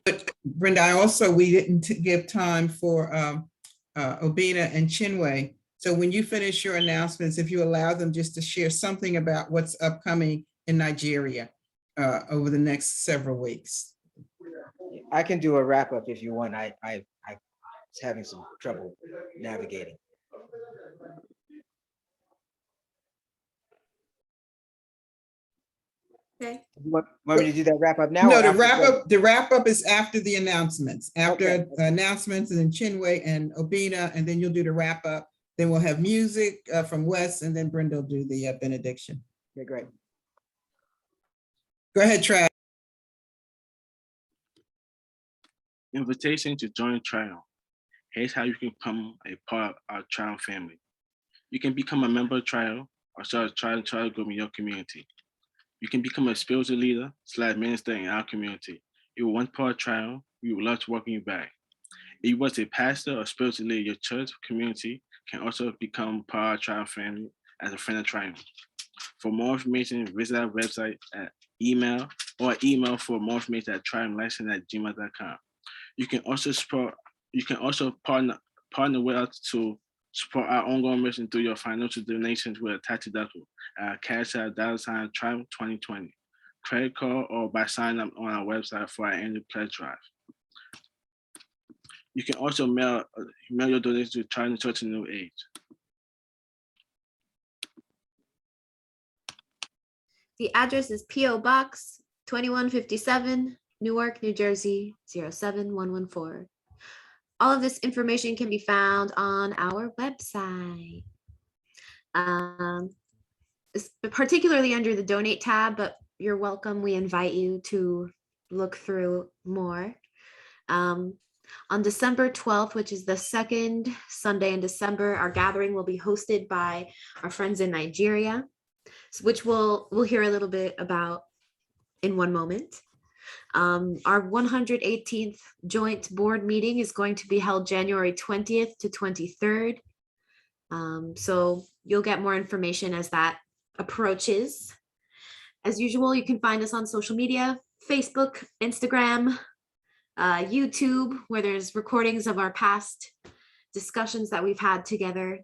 But Brenda, we didn't give time for Obina and Chinwe. So when you finish your announcements, if you allow them just to share something about what's upcoming in Nigeria over the next several weeks. I can do a wrap up if you want. I was having some trouble navigating. Okay. Want me to do that wrap up now? No, the wrap up is after the announcements. After the announcements, and then Chinwe and Obina, and then you'll do the wrap up. Then we'll have music from Wes, and then Brenda will do the benediction. Okay, great. Go ahead, Trav. Invitation to join Trial. Here's how you can become a part of our Trial family. You can become a member of Trial or start a Trial group in your community. You can become a spiritual leader / minister in our community. If you want part of Trial, we would love to welcome you back. If you was a pastor or spiritual leader, your church community can also become part of our Trial family as a friend of Trial. For more information, visit our website at email for more information at triumlicense@gmail.com. You can also partner with us to support our ongoing mission through your financial donations with a tax deductible. Cash out $Triumph 2020, credit card, or by signing up on our website for our annual pledge drive. You can also mail your donations to Triumph Church in New Age. The address is P.O. Box 2157, Newark, New Jersey 07114. All of this information can be found on our website. Particularly under the donate tab, but you're welcome. We invite you to look through more. On December 12th, which is the second Sunday in December, our gathering will be hosted by our friends in Nigeria, which we'll hear a little bit about in one moment. Our 118th joint board meeting is going to be held January 20th to 23rd. So you'll get more information as that approaches. As usual, you can find us on social media, Facebook, Instagram, YouTube, where there's recordings of our past discussions that we've had together.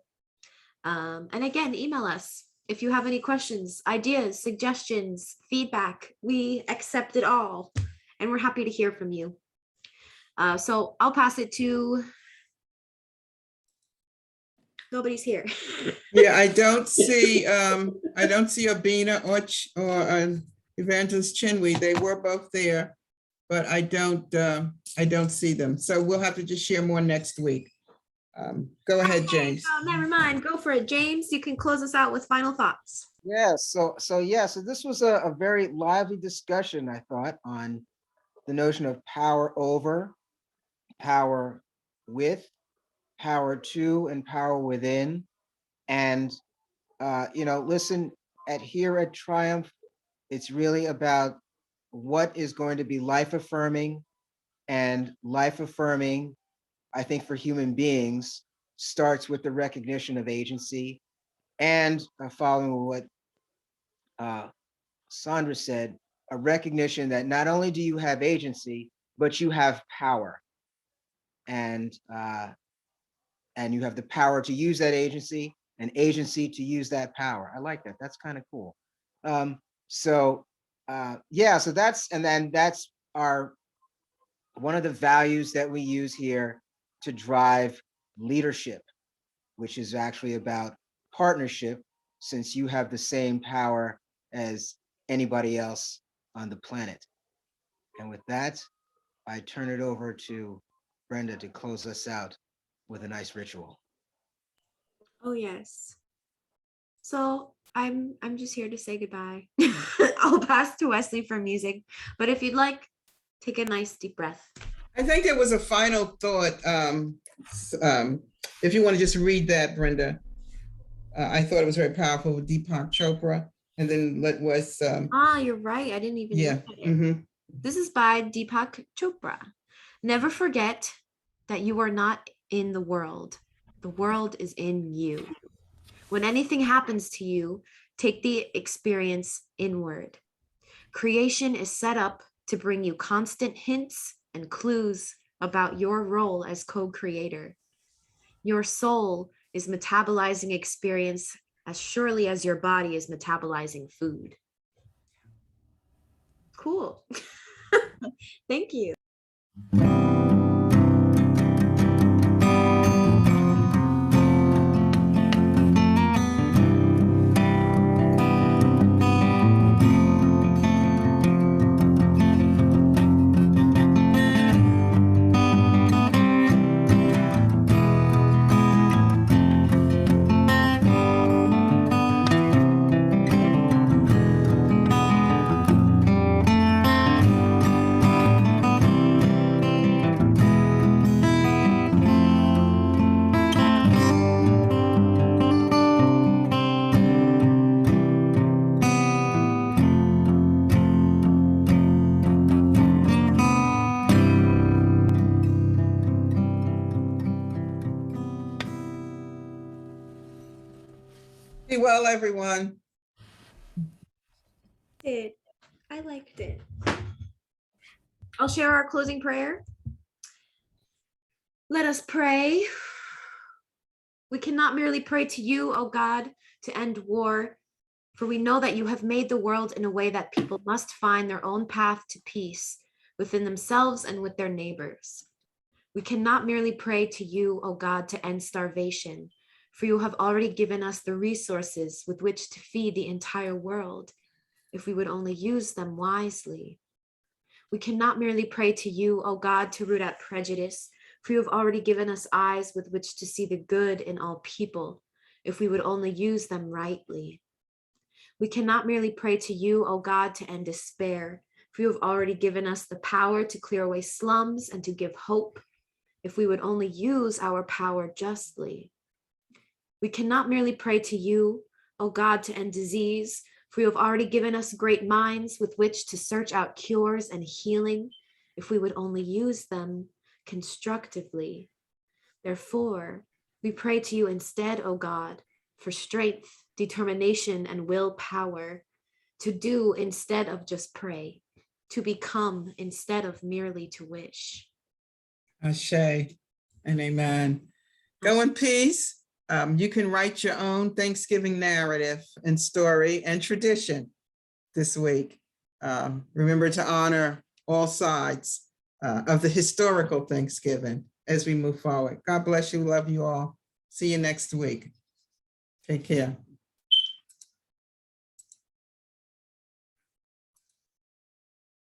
And again, email us if you have any questions, ideas, suggestions, feedback. We accept it all, and we're happy to hear from you. So I'll pass it to, nobody's here. Yeah, I don't see Obina or Evangelist Chinwe. They were both there, but I don't see them. So we'll have to just share more next week. Go ahead, James. Oh, never mind. Go for it, James. You can close us out with final thoughts. Yes. So this was a very lively discussion, I thought, on the notion of power over, power with, power to, and power within. And listen, here at Triumph, it's really about what is going to be life affirming, and life affirming, I think, for human beings starts with the recognition of agency. And following what Sandra said, a recognition that not only do you have agency, but you have power, and you have the power to use that agency, and agency to use that power. I like that. That's kind of cool. So that's one of the values that we use here to drive leadership, which is actually about partnership, since you have the same power as anybody else on the planet. And with that, I turn it over to Brenda to close us out with a nice ritual. Oh yes. So I'm just here to say goodbye. I'll pass to Wesley for music, but if you'd like, take a nice deep breath. I think there was a final thought. If you want to just read that, Brenda. I thought it was very powerful with Deepak Chopra, and then let Wes. You're right. I didn't even Yeah. look at it. This is by Deepak Chopra. Never forget that you are not in the world. The world is in you. When anything happens to you, take the experience inward. Creation is set up to bring you constant hints and clues about your role as co-creator. Your soul is metabolizing experience as surely as your body is metabolizing food. Cool. Thank you. Be well, everyone. I liked it. I'll share our closing prayer. Let us pray. We cannot merely pray to you, O God, to end war, for we know that you have made the world in a way that people must find their own path to peace within themselves and with their neighbors. We cannot merely pray to you, O God, to end starvation, for you have already given us the resources with which to feed the entire world, if we would only use them wisely. We cannot merely pray to you, O God, to root out prejudice, for you have already given us eyes with which to see the good in all people, if we would only use them rightly. We cannot merely pray to you, O God, to end despair, for you have already given us the power to clear away slums and to give hope, if we would only use our power justly. We cannot merely pray to you, O God, to end disease, for you have already given us great minds with which to search out cures and healing, if we would only use them constructively. Therefore, we pray to you instead, O God, for strength, determination, and willpower, to do instead of just pray, to become instead of merely to wish. Ashe and amen. Go in peace. You can write your own Thanksgiving narrative and story and tradition this week. Remember to honor all sides of the historical Thanksgiving as we move forward. God bless you. Love you all. See you next week. Take care.